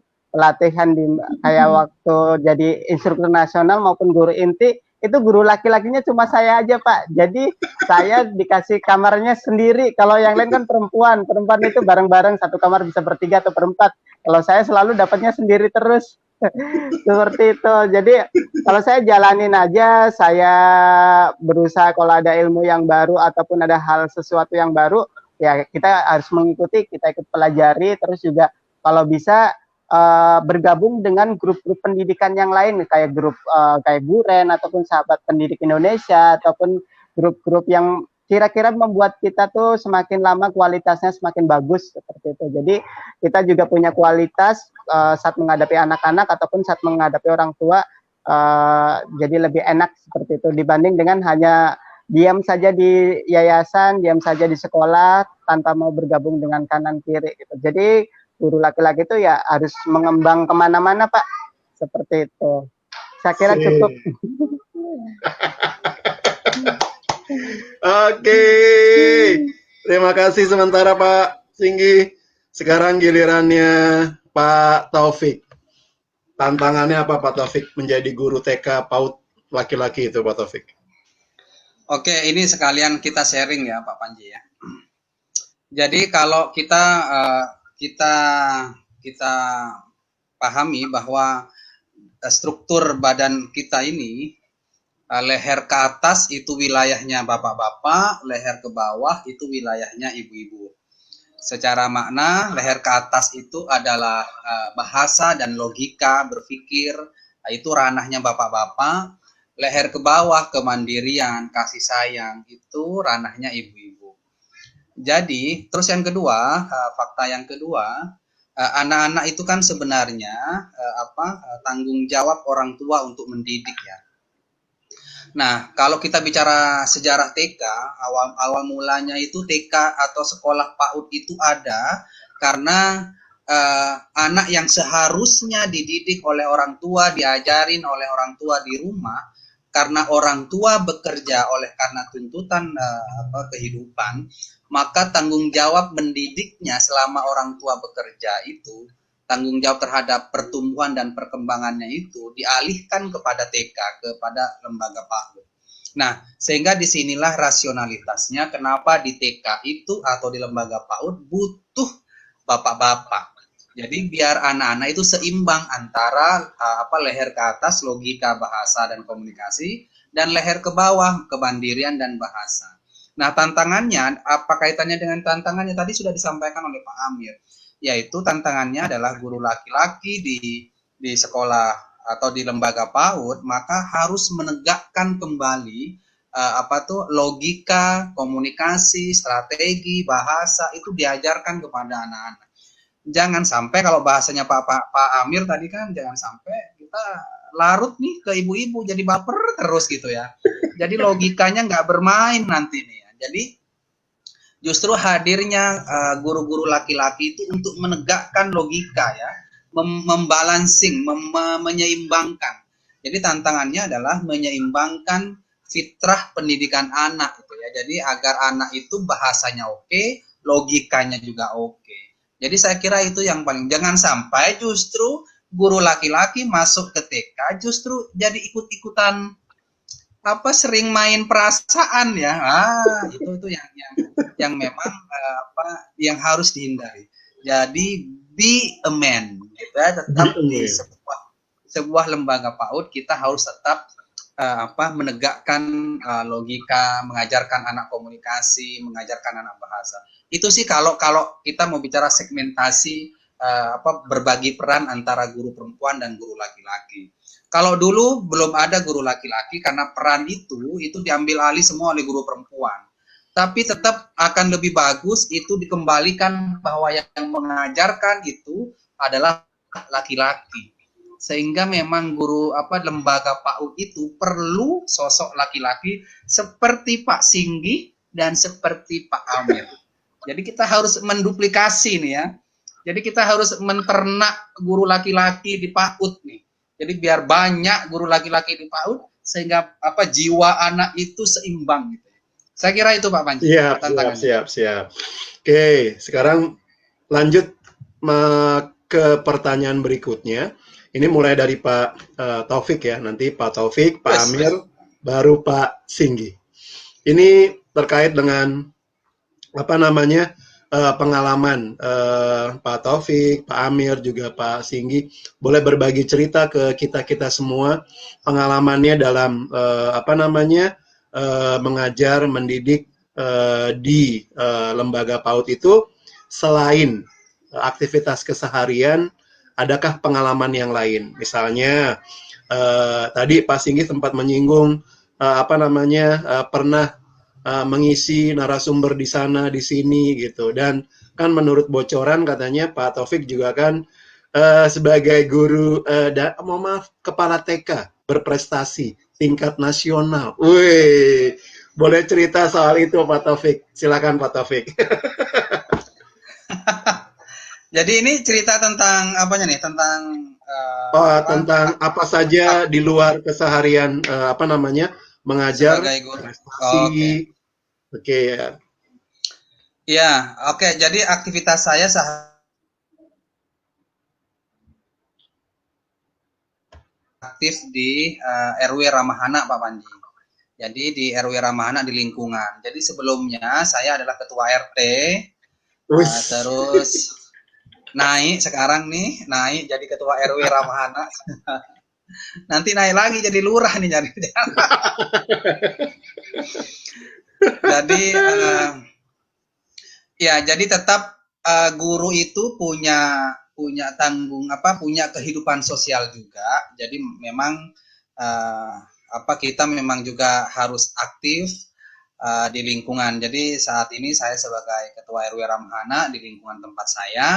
di kayak waktu jadi instruktur nasional maupun guru inti, itu guru laki-lakinya cuma saya aja, Pak. Jadi saya dikasih kamarnya sendiri. Kalau yang lain kan perempuan itu bareng-bareng satu kamar bisa bertiga atau berempat. Kalau saya selalu dapatnya sendiri terus. Seperti itu. Jadi kalau saya jalanin aja, saya berusaha kalau ada ilmu yang baru ataupun ada hal sesuatu yang baru, ya kita harus mengikuti, kita ikut pelajari, terus juga kalau bisa bergabung dengan grup-grup pendidikan yang lain, kayak grup kayak Guren ataupun Sahabat Pendidik Indonesia ataupun grup-grup yang kira-kira membuat kita tuh semakin lama kualitasnya semakin bagus seperti itu. Jadi kita juga punya kualitas saat menghadapi anak-anak ataupun saat menghadapi orang tua, jadi lebih enak seperti itu dibanding dengan hanya diam saja di yayasan, diam saja di sekolah tanpa mau bergabung dengan kanan kiri gitu. Jadi guru laki-laki itu ya harus mengembang kemana-mana, Pak, seperti itu. Saya kira cukup. Oke, terima kasih sementara Pak Singgi. Sekarang gilirannya Pak Taufik. Tantangannya apa Pak Taufik menjadi guru TK PAUD laki-laki itu Pak Taufik? Oke, ini sekalian kita sharing ya Pak Panji ya. Jadi kalau kita pahami bahwa struktur badan kita ini, leher ke atas itu wilayahnya bapak-bapak, leher ke bawah itu wilayahnya ibu-ibu. Secara makna, leher ke atas itu adalah bahasa dan logika berpikir, itu ranahnya bapak-bapak. Leher ke bawah, kemandirian, kasih sayang, itu ranahnya ibu-ibu. Jadi, terus yang kedua, fakta yang kedua, anak-anak itu kan sebenarnya tanggung jawab orang tua untuk mendidik ya. Nah, kalau kita bicara sejarah TK, awal mulanya itu TK atau sekolah PAUD itu ada karena anak yang seharusnya dididik oleh orang tua, diajarin oleh orang tua di rumah, karena orang tua bekerja karena tuntutan kehidupan, maka tanggung jawab mendidiknya selama orang tua bekerja itu, tanggung jawab terhadap pertumbuhan dan perkembangannya itu dialihkan kepada TK, kepada lembaga PAUD. Nah, sehingga disinilah rasionalitasnya kenapa di TK itu atau di lembaga PAUD butuh bapak-bapak. Jadi biar anak-anak itu seimbang antara leher ke atas logika, bahasa dan komunikasi, dan leher ke bawah kemandirian dan bahasa. Nah, tantangannya apa kaitannya dengan tantangannya tadi sudah disampaikan oleh Pak Amir. Yaitu tantangannya adalah guru laki-laki di sekolah atau di lembaga PAUD, maka harus menegakkan kembali logika, komunikasi, strategi, bahasa itu diajarkan kepada anak-anak. Jangan sampai kalau bahasanya Pak Amir tadi kan, jangan sampai kita larut nih ke ibu-ibu jadi baper terus gitu ya. Jadi logikanya nggak bermain nanti nih ya. Jadi justru hadirnya guru-guru laki-laki itu untuk menegakkan logika ya, membalancing, menyeimbangkan. Jadi tantangannya adalah menyeimbangkan fitrah pendidikan anak gitu ya. Jadi agar anak itu bahasanya oke, logikanya juga oke. Jadi saya kira itu yang paling, jangan sampai justru guru laki-laki masuk ke TK justru jadi ikut-ikutan sering main perasaan ya. Itu yang memang yang harus dihindari. Jadi be a man gitu ya, tetap di sebuah lembaga PAUD kita harus tetap menegakkan logika, mengajarkan anak komunikasi, mengajarkan anak bahasa. Itu sih kalau kita mau bicara segmentasi berbagi peran antara guru perempuan dan guru laki-laki. Kalau dulu belum ada guru laki-laki karena peran itu diambil alih semua oleh guru perempuan. Tapi tetap akan lebih bagus itu dikembalikan bahwa yang mengajarkan itu adalah laki-laki. Sehingga memang lembaga PAUD itu perlu sosok laki-laki seperti Pak Singgi dan seperti Pak Amir. Jadi kita harus menduplikasi nih ya. Jadi kita harus menternak guru laki-laki di PAUD nih. Jadi biar banyak guru laki-laki di PAUD sehingga jiwa anak itu seimbang gitu. Saya kira itu Pak Panji. Siap. Oke, sekarang lanjut ke pertanyaan berikutnya. Ini mulai dari Pak Taufik ya, nanti Pak Taufik, Pak Amir, baru Pak Singgi. Ini terkait dengan pengalaman Pak Taufik, Pak Amir, juga Pak Singgi. Boleh berbagi cerita ke kita semua pengalamannya dalam mengajar, mendidik di lembaga PAUD itu. Selain aktivitas keseharian, adakah pengalaman yang lain? Misalnya tadi Pak Singgi sempat menyinggung pernah mengisi narasumber di sana di sini gitu, dan kan menurut bocoran katanya Pak Taufik juga kan sebagai guru kepala TK berprestasi tingkat nasional. Wih, boleh cerita soal itu Pak Taufik? Silakan Pak Taufik. Jadi ini cerita tentang apanya nih? Tentang tentang apa saja di luar keseharian mengajar sebagai guru. prestasi. Oke ya. Ya, oke. Jadi aktivitas saya aktif di RW Ramahana Pak Panji. Jadi di RW Ramahana di lingkungan. Jadi sebelumnya saya adalah ketua RT. Terus naik jadi ketua RW Ramahana. Nanti naik lagi jadi lurah nih jadi. Jadi jadi tetap guru itu punya kehidupan sosial juga. Jadi memang kita memang juga harus aktif di lingkungan. Jadi saat ini saya sebagai ketua RW Ramahana di lingkungan tempat saya.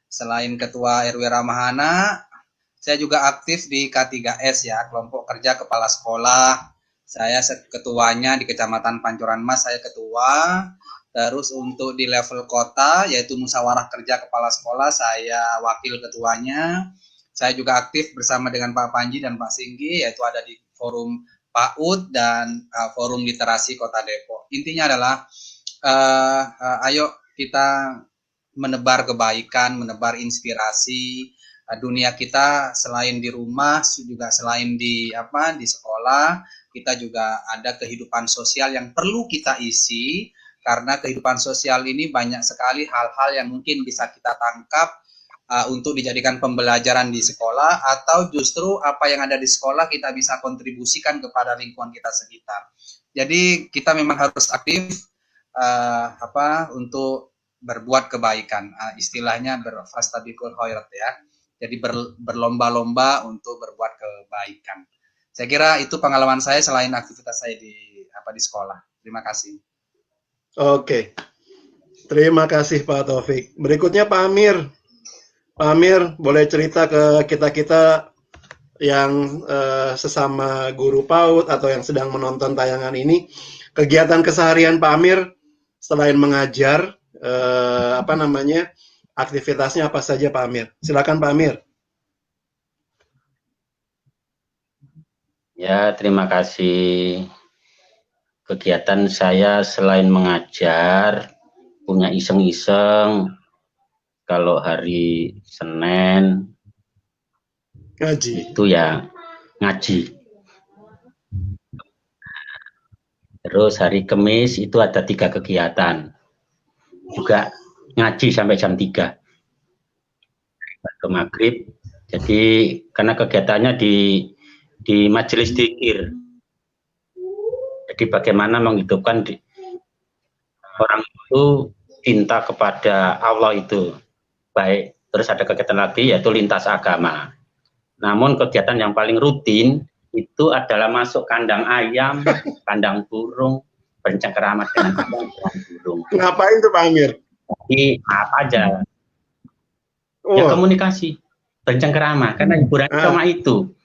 Selain ketua RW Ramahana, saya juga aktif di K3S ya, kelompok kerja kepala sekolah. Saya ketuanya di Kecamatan Pancoran Mas, saya ketua. Terus untuk di level kota, yaitu musyawarah kerja kepala sekolah, saya wakil ketuanya. Saya juga aktif bersama dengan Pak Panji dan Pak Singgi, yaitu ada di forum PAUD dan forum literasi Kota Depok. Intinya adalah ayo kita menebar kebaikan, menebar inspirasi. Dunia kita selain di rumah, juga selain di sekolah, kita juga ada kehidupan sosial yang perlu kita isi, karena kehidupan sosial ini banyak sekali hal-hal yang mungkin bisa kita tangkap untuk dijadikan pembelajaran di sekolah, atau justru apa yang ada di sekolah kita bisa kontribusikan kepada lingkungan kita sekitar. Jadi kita memang harus aktif untuk berbuat kebaikan, istilahnya berfastabiqul khairat ya. Jadi berlomba-lomba untuk berbuat kebaikan. Saya kira itu pengalaman saya selain aktivitas saya di sekolah. Terima kasih. Oke. Terima kasih Pak Taufik. Berikutnya Pak Amir. Pak Amir, boleh cerita ke kita-kita yang sesama guru PAUD atau yang sedang menonton tayangan ini, kegiatan keseharian Pak Amir selain mengajar, aktivitasnya apa saja Pak Amir? Silakan Pak Amir. Ya, terima kasih. Kegiatan saya selain mengajar, punya iseng-iseng. Kalau hari Senin ngaji, itu ya ngaji. Terus hari Kamis itu ada 3 kegiatan, juga ngaji sampai jam 3 ke maghrib. Jadi karena kegiatannya di majelis dzikir, jadi bagaimana menghidupkan orang itu cinta kepada Allah itu baik. Terus ada kegiatan lagi yaitu lintas agama. Namun kegiatan yang paling rutin itu adalah masuk kandang ayam, kandang burung, bercengkerama dengan ayam dan burung. Ngapain tuh Pak Amir? Jadi apa aja? Ya komunikasi. bercengkerama karena hiburan cuma itu.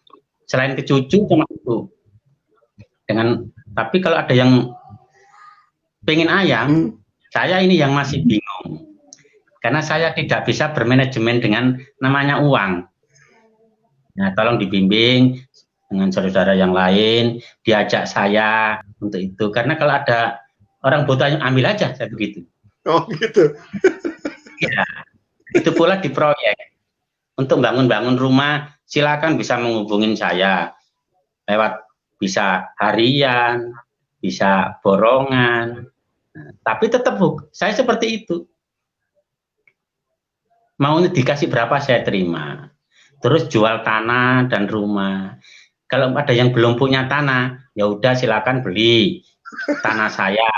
Selain ke cucu cuma itu. Tapi kalau ada yang pengen ayam, saya ini yang masih bingung. Karena saya tidak bisa bermanajemen dengan namanya uang. Nah, tolong dibimbing dengan saudara yang lain, diajak saya untuk itu. Karena kalau ada orang butuh ambil aja, saya begitu. Oh gitu. Ya, itu pula di proyek. Untuk bangun-bangun rumah, silakan bisa menghubungin saya lewat bisa harian, bisa borongan. Nah, tapi tetap saya seperti itu. Mau dikasih berapa saya terima. Terus jual tanah dan rumah. Kalau ada yang belum punya tanah, ya udah silakan beli tanah saya.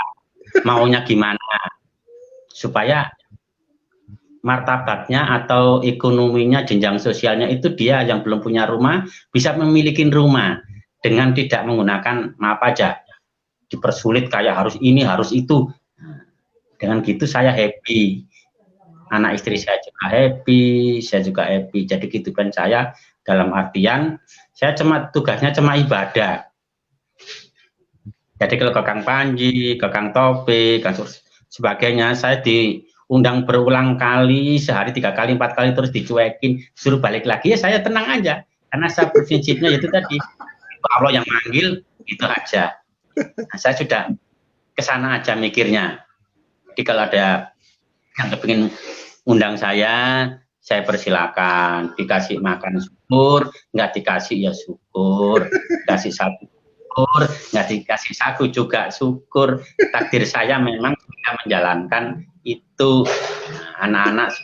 Maunya gimana? Supaya martabatnya atau ekonominya, jenjang sosialnya itu dia yang belum punya rumah bisa memiliki rumah dengan tidak menggunakan maaf aja dipersulit kayak harus ini harus itu. Dengan gitu saya happy, anak istri saya juga happy, saya juga happy. Jadi gitu kan saya dalam artian saya tugasnya cuma ibadah. Jadi kalau ke Kang Panji, ke Kang Topik, Kang sebagainya, saya diundang berulang kali, sehari 3 kali, 4 kali, terus dicuekin, suruh balik lagi, ya saya tenang aja. Karena saya prinsipnya itu tadi, Allah yang manggil, itu aja. Nah, saya sudah kesana aja mikirnya. Jadi kalau ada yang kepingin undang saya persilakan. Dikasih makan syukur, nggak dikasih ya syukur. Kasih satu syukur, nggak dikasih saku juga syukur. Takdir saya memang sudah menjalankan itu. Anak-anak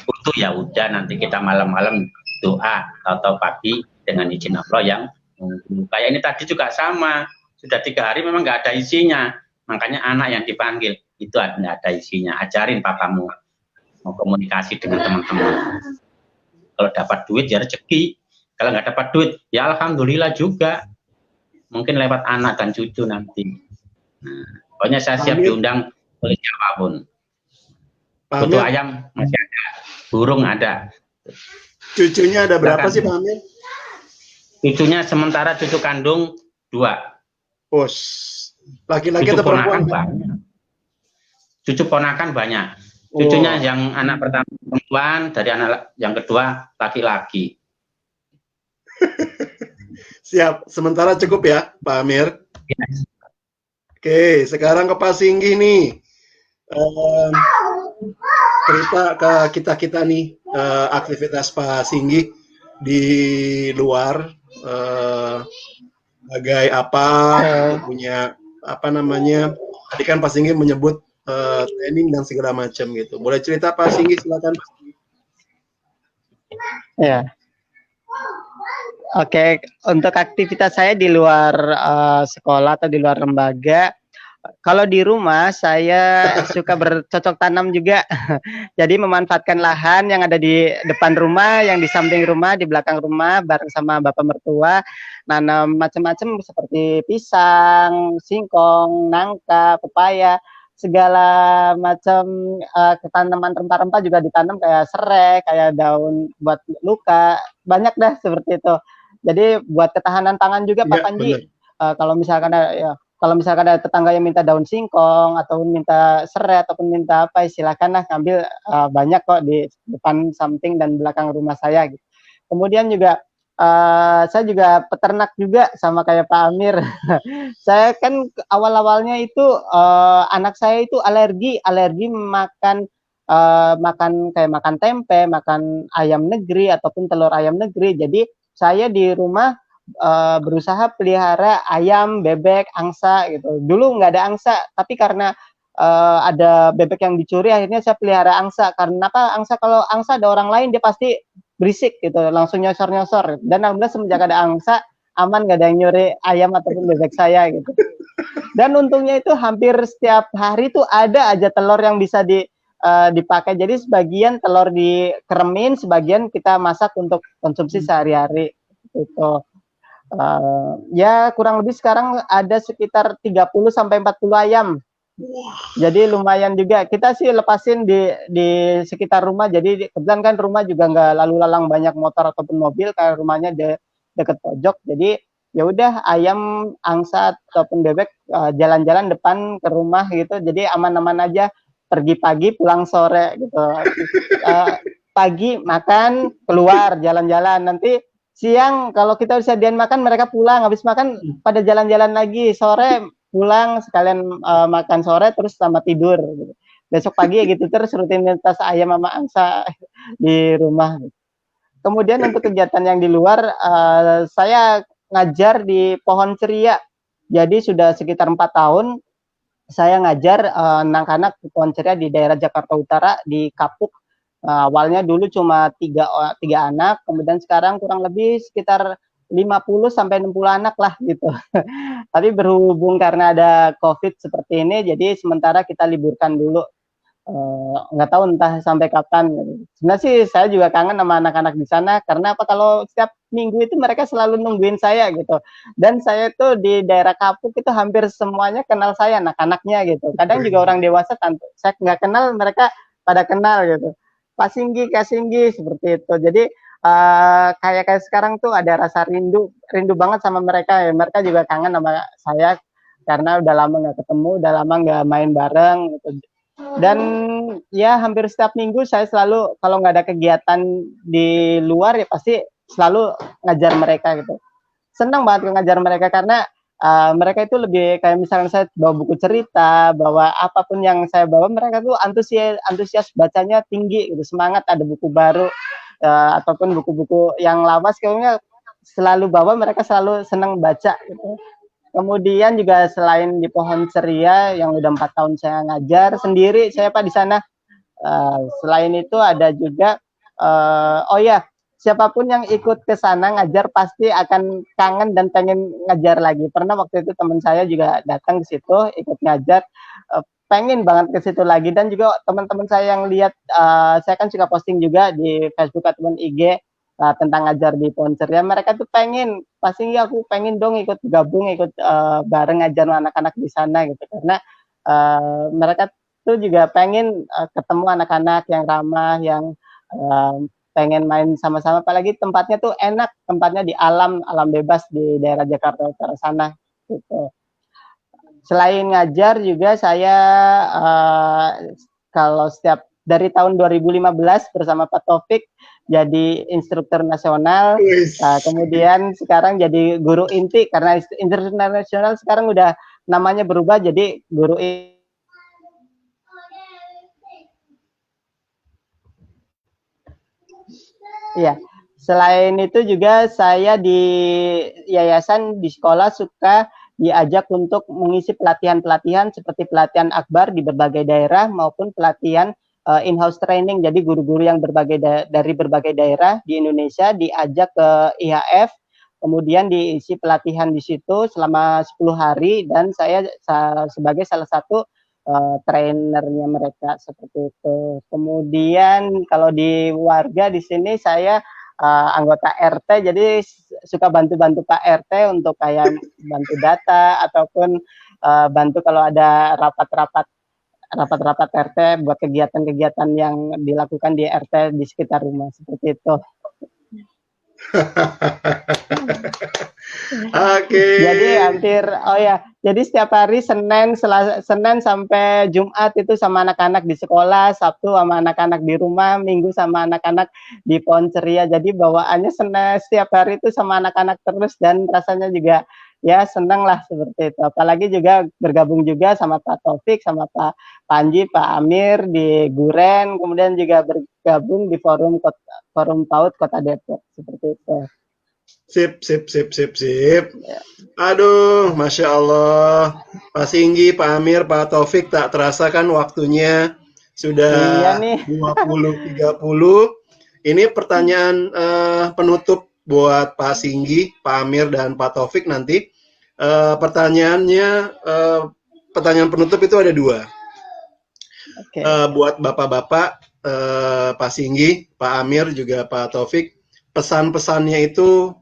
butuh ya udah nanti kita malam-malam doa atau pagi dengan izin Allah yang kayak ini tadi juga sama. Sudah 3 hari memang nggak ada isinya. Makanya anak yang dipanggil itu nggak ada isinya. Ajarin papamu mau komunikasi dengan teman-teman. Kalau dapat duit ya rezeki. Kalau nggak dapat duit ya alhamdulillah juga. Mungkin lewat anak dan cucu nanti. Nah, pokoknya saya siap diundang oleh siapapun. Butuh ayam masih ada, burung ada. Cucunya ada berapa sih Pak Amir? Cucunya sementara cucu kandung 2. Laki-laki atau perempuan? Banyak. Cucu ponakan banyak. Cucunya yang anak pertama perempuan, dari anak yang kedua laki-laki. Siap, sementara cukup ya Pak Amir. Yes. Oke, sekarang ke Pak Singgi nih. Cerita ke kita nih aktivitas Pak Singgi di luar sebagai apa, punya apa namanya, tadi kan Pak Singgi menyebut training dan segala macam gitu. Boleh cerita Pak Singgi, silakan. Ya. Oke, untuk aktivitas saya di luar sekolah atau di luar lembaga, kalau di rumah saya suka bercocok tanam juga. Jadi memanfaatkan lahan yang ada di depan rumah, yang di samping rumah, di belakang rumah, bareng sama bapak mertua, nanam macam-macam seperti pisang, singkong, nangka, pepaya, segala macam tanaman rempah-rempah juga ditanam, kayak serai, kayak daun buat luka, banyak dah seperti itu. Jadi buat ketahanan pangan juga Pak Panji. Kalau misalkan ada tetangga yang minta daun singkong atau minta serai ataupun minta apa, silakan lah ngambil, banyak kok di depan, samping dan belakang rumah saya gitu. Kemudian juga saya juga peternak juga sama kayak Pak Amir. Saya kan awal-awalnya itu anak saya itu alergi makan kayak makan tempe, makan ayam negeri ataupun telur ayam negeri. Jadi saya di rumah berusaha pelihara ayam, bebek, angsa gitu. Dulu nggak ada angsa, tapi karena ada bebek yang dicuri, akhirnya saya pelihara angsa. Karena apa? Kalau angsa ada orang lain dia pasti berisik gitu, langsung nyosor-nyosor. Dan alhamdulillah semenjak ada angsa, aman, nggak ada yang nyuri ayam ataupun bebek saya gitu. Dan untungnya itu hampir setiap hari tuh ada aja telur yang bisa dipakai. Jadi sebagian telur dikeremin, sebagian kita masak untuk konsumsi sehari-hari gitu. Ya kurang lebih sekarang ada sekitar 30 sampai 40 ayam Jadi lumayan juga. Kita sih lepasin di sekitar rumah. Jadi kebetulan kan rumah juga nggak lalu lalang banyak motor ataupun mobil, kayak rumahnya deket pojok. Jadi ya udah ayam, angsa ataupun bebek jalan-jalan depan ke rumah gitu. Jadi aman-aman aja. Pergi pagi, pulang sore gitu. Pagi makan, keluar jalan-jalan. Nanti siang kalau kita udah sediain makan, mereka pulang. Habis makan pada jalan-jalan lagi. Sore pulang sekalian makan sore terus sama tidur gitu. Besok pagi ya gitu terus rutinitas ayam sama angsa di rumah. Kemudian untuk kegiatan yang di luar, saya ngajar di Pohon Ceria. Jadi sudah sekitar 4 tahun saya ngajar anak-anak di Pohon Ceria di daerah Jakarta Utara di Kapuk. Awalnya dulu cuma tiga anak, kemudian sekarang kurang lebih sekitar 50 sampai 60 anak lah gitu. Tapi berhubung karena ada COVID seperti ini, jadi sementara kita liburkan dulu. Nggak tahu entah sampai kapan. Sebenarnya sih saya juga kangen sama anak-anak di sana, karena apa, kalau setiap minggu itu mereka selalu nungguin saya gitu. Dan saya tuh di daerah Kapuk itu hampir semuanya kenal saya, anak-anaknya gitu. Kadang juga orang dewasa, saya nggak kenal, mereka pada kenal gitu. Pak Singgi, Kak Singgi, seperti itu. Jadi kayak sekarang tuh ada rasa rindu banget sama mereka ya. Mereka juga kangen sama saya karena udah lama nggak ketemu, udah lama nggak main bareng gitu. Dan ya hampir setiap minggu saya selalu kalau nggak ada kegiatan di luar ya pasti selalu ngajar mereka gitu. Senang banget ngajar mereka karena mereka itu lebih kayak misalnya saya bawa buku cerita, bawa apapun yang saya bawa, mereka tuh antusias bacanya tinggi gitu, semangat ada buku baru ataupun buku-buku yang lama kayaknya selalu bawa, mereka selalu senang baca gitu. Kemudian juga selain di Pohon Ceria yang udah 4 tahun saya ngajar sendiri saya Pak di sana. Selain itu ada juga oh ya, siapapun yang ikut ke sana ngajar pasti akan kangen dan pengen ngajar lagi. Pernah waktu itu teman saya juga datang ke situ ikut ngajar, pengen banget ke situ lagi. Dan juga teman-teman saya yang lihat, saya kan suka posting juga di Facebook ataupun IG tentang ngajar di Pohon Ceria, mereka tuh pengen, pasti aku pengen dong ikut gabung, ikut bareng ngajar anak-anak di sana gitu, karena mereka tuh juga pengen ketemu anak-anak yang ramah, yang pengen main sama-sama, apalagi tempatnya tuh enak, tempatnya di alam bebas di daerah Jakarta Utara sana gitu. Selain ngajar juga saya kalau setiap dari tahun 2015 bersama Pak Taufik jadi instruktur nasional, kemudian sekarang jadi guru inti karena instruktur nasional sekarang udah namanya berubah jadi guru inti. Iya. Selain itu juga saya di yayasan di sekolah suka diajak untuk mengisi pelatihan-pelatihan seperti pelatihan akbar di berbagai daerah maupun pelatihan in-house training. Jadi guru-guru yang dari berbagai daerah di Indonesia diajak ke IHF, kemudian diisi pelatihan di situ selama 10 hari dan saya sebagai salah satu trainernya mereka seperti itu. Kemudian kalau di warga di sini saya anggota RT, jadi suka bantu-bantu Pak RT untuk kayak bantu data ataupun bantu kalau ada rapat-rapat RT buat kegiatan-kegiatan yang dilakukan di RT di sekitar rumah seperti itu. Oke. Jadi jadi setiap hari Senin sampai Jumat itu sama anak-anak di sekolah, Sabtu sama anak-anak di rumah, Minggu sama anak-anak di Pohon Ceria. Jadi bawaannya setiap hari itu sama anak-anak terus dan rasanya juga ya senang lah seperti itu. Apalagi juga bergabung juga sama Pak Taufik, sama Pak Panji, Pak Amir di Guren, kemudian juga bergabung di forum PAUD Kota Depok seperti itu. Sip. Aduh, Masya Allah. Pak Singgi, Pak Amir, Pak Taufik, tak terasa kan waktunya sudah 20.30. Ini pertanyaan penutup buat Pak Singgi, Pak Amir, dan Pak Taufik nanti. Pertanyaan penutup itu ada 2. Okay. Buat bapak-bapak, Pak Singgi, Pak Amir, juga Pak Taufik, pesan-pesannya itu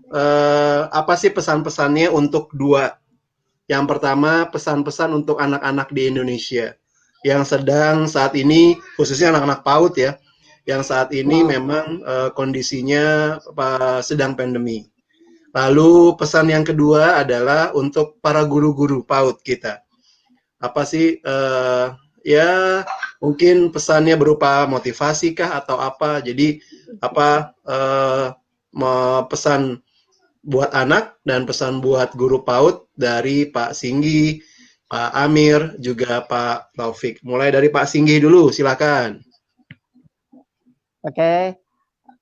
apa sih pesan-pesannya untuk 2 Yang pertama, pesan-pesan untuk anak-anak di Indonesia yang sedang saat ini, khususnya anak-anak PAUD ya, yang saat ini memang kondisinya sedang pandemi. Lalu pesan yang kedua adalah untuk para guru-guru PAUD kita. Apa sih ya mungkin pesannya berupa motivasi kah atau apa? Jadi apa pesan buat anak dan pesan buat guru PAUD dari Pak Singgi, Pak Amir, juga Pak Taufik. Mulai dari Pak Singgi dulu, silakan. Oke.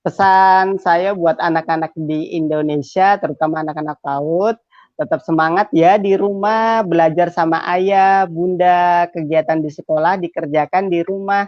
Pesan saya buat anak-anak di Indonesia, terutama anak-anak PAUD, tetap semangat ya di rumah, belajar sama ayah, bunda, kegiatan di sekolah dikerjakan di rumah.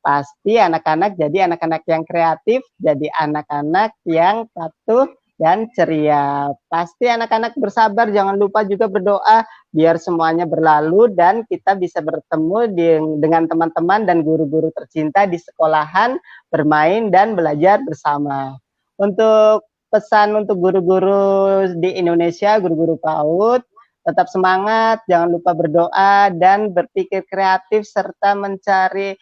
Pasti anak-anak jadi anak-anak yang kreatif, jadi anak-anak yang patuh dan ceria. Pasti anak-anak bersabar, jangan lupa juga berdoa biar semuanya berlalu dan kita bisa bertemu dengan teman-teman dan guru-guru tercinta di sekolahan, bermain dan belajar bersama. Untuk pesan untuk guru-guru di Indonesia, guru-guru PAUD, tetap semangat, jangan lupa berdoa dan berpikir kreatif serta mencari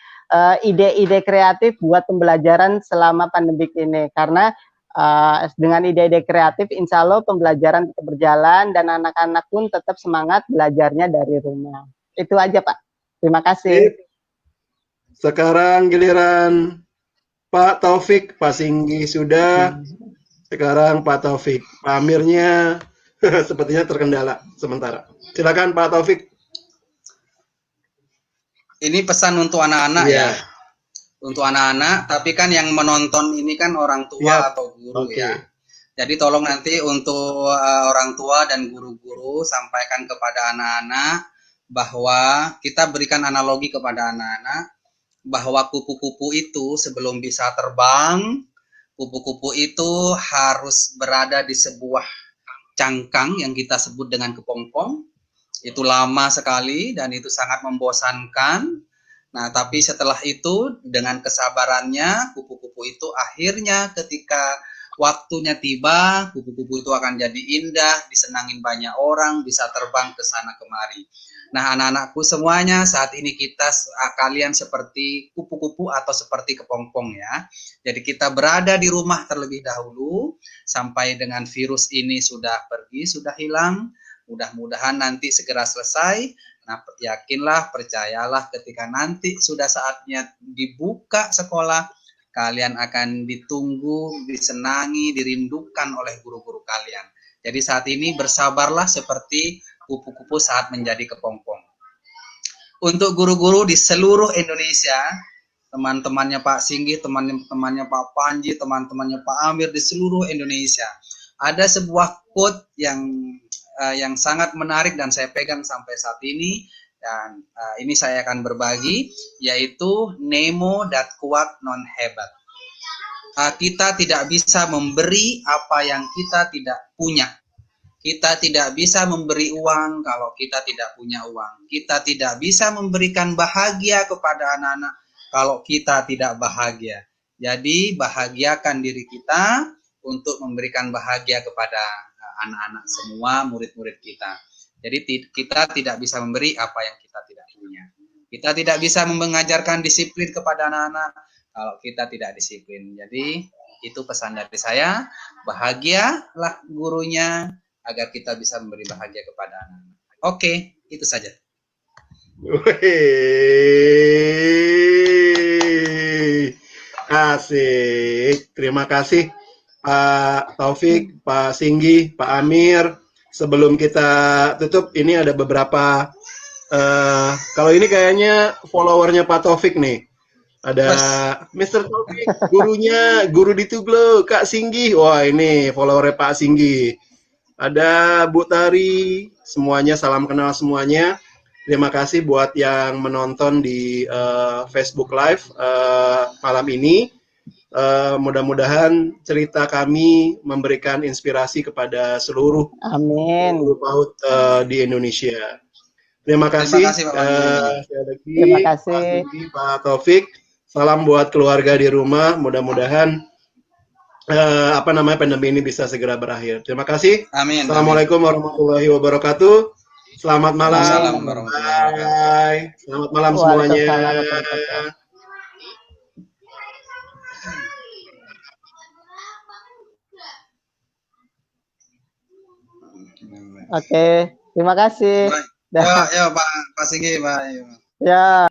ide-ide kreatif buat pembelajaran selama pandemik ini. Karena dengan ide-ide kreatif, insya Allah pembelajaran tetap berjalan dan anak-anak pun tetap semangat belajarnya dari rumah. Itu aja Pak. Terima kasih. Sekarang giliran Pak Taufik, Pak Singgi sudah. Sekarang Pak Taufik. Pak Amirnya sepertinya terkendala sementara. Silakan Pak Taufik. Ini pesan untuk anak-anak ya. Untuk anak-anak, tapi kan yang menonton ini kan orang tua atau guru ya. Jadi tolong nanti untuk orang tua dan guru-guru sampaikan kepada anak-anak bahwa kita berikan analogi kepada anak-anak bahwa kupu-kupu itu sebelum bisa terbang, kupu-kupu itu harus berada di sebuah cangkang yang kita sebut dengan kepompong. Itu lama sekali dan itu sangat membosankan. Nah, tapi setelah itu dengan kesabarannya, kupu-kupu itu akhirnya ketika waktunya tiba, kupu-kupu itu akan jadi indah, disenangin banyak orang, bisa terbang ke sana kemari. Nah, anak-anakku semuanya, saat ini kalian seperti kupu-kupu atau seperti kepompong ya. Jadi kita berada di rumah terlebih dahulu, sampai dengan virus ini sudah pergi, sudah hilang. Mudah-mudahan nanti segera selesai. Nah, yakinlah, percayalah ketika nanti sudah saatnya dibuka sekolah, kalian akan ditunggu, disenangi, dirindukan oleh guru-guru kalian. Jadi saat ini bersabarlah seperti kupu-kupu saat menjadi kepompong. Untuk guru-guru di seluruh Indonesia, teman-temannya Pak Singgi, teman-temannya Pak Panji, teman-temannya Pak Amir di seluruh Indonesia, ada sebuah quote yang sangat menarik dan saya pegang sampai saat ini, dan ini saya akan berbagi, yaitu nemo dat kuat non hebat. Kita tidak bisa memberi apa yang kita tidak punya. Kita tidak bisa memberi uang kalau kita tidak punya uang. Kita tidak bisa memberikan bahagia kepada anak-anak kalau kita tidak bahagia. Jadi bahagiakan diri kita untuk memberikan bahagia kepada anak-anak semua, murid-murid kita. Jadi kita tidak bisa memberi apa yang kita tidak punya. Kita tidak bisa mengajarkan disiplin kepada anak-anak kalau kita tidak disiplin. Jadi itu pesan dari saya, bahagialah gurunya agar kita bisa memberi bahagia kepada anak-anak. Oke, itu saja. Asik. Terima kasih Pak Taufik, Pak Singgi, Pak Amir. Sebelum kita tutup, ini ada beberapa, kalau ini kayaknya followernya Pak Taufik nih. Ada Mr. Taufik, guru di Tuglo, Kak Singgi. Wah, ini followernya Pak Singgi. Ada Bu Tari, semuanya salam kenal semuanya. Terima kasih buat yang menonton di Facebook Live malam ini. Mudah-mudahan cerita kami memberikan inspirasi kepada seluruh guru PAUD di Indonesia. Terima kasih. Terima kasih. Pak Taufik. Salam buat keluarga di rumah. Mudah-mudahan pandemi ini bisa segera berakhir. Terima kasih. Amin. Assalamualaikum warahmatullahi wabarakatuh. Selamat malam. Waalaikumsalam warahmatullahi wabarakatuh. Bye. Selamat malam semuanya. Waalaikumsalam warahmatullahi wabarakatuh. Oke, terima kasih. Baik. Dah. Yo, Pak Singgi, Pak. Ya.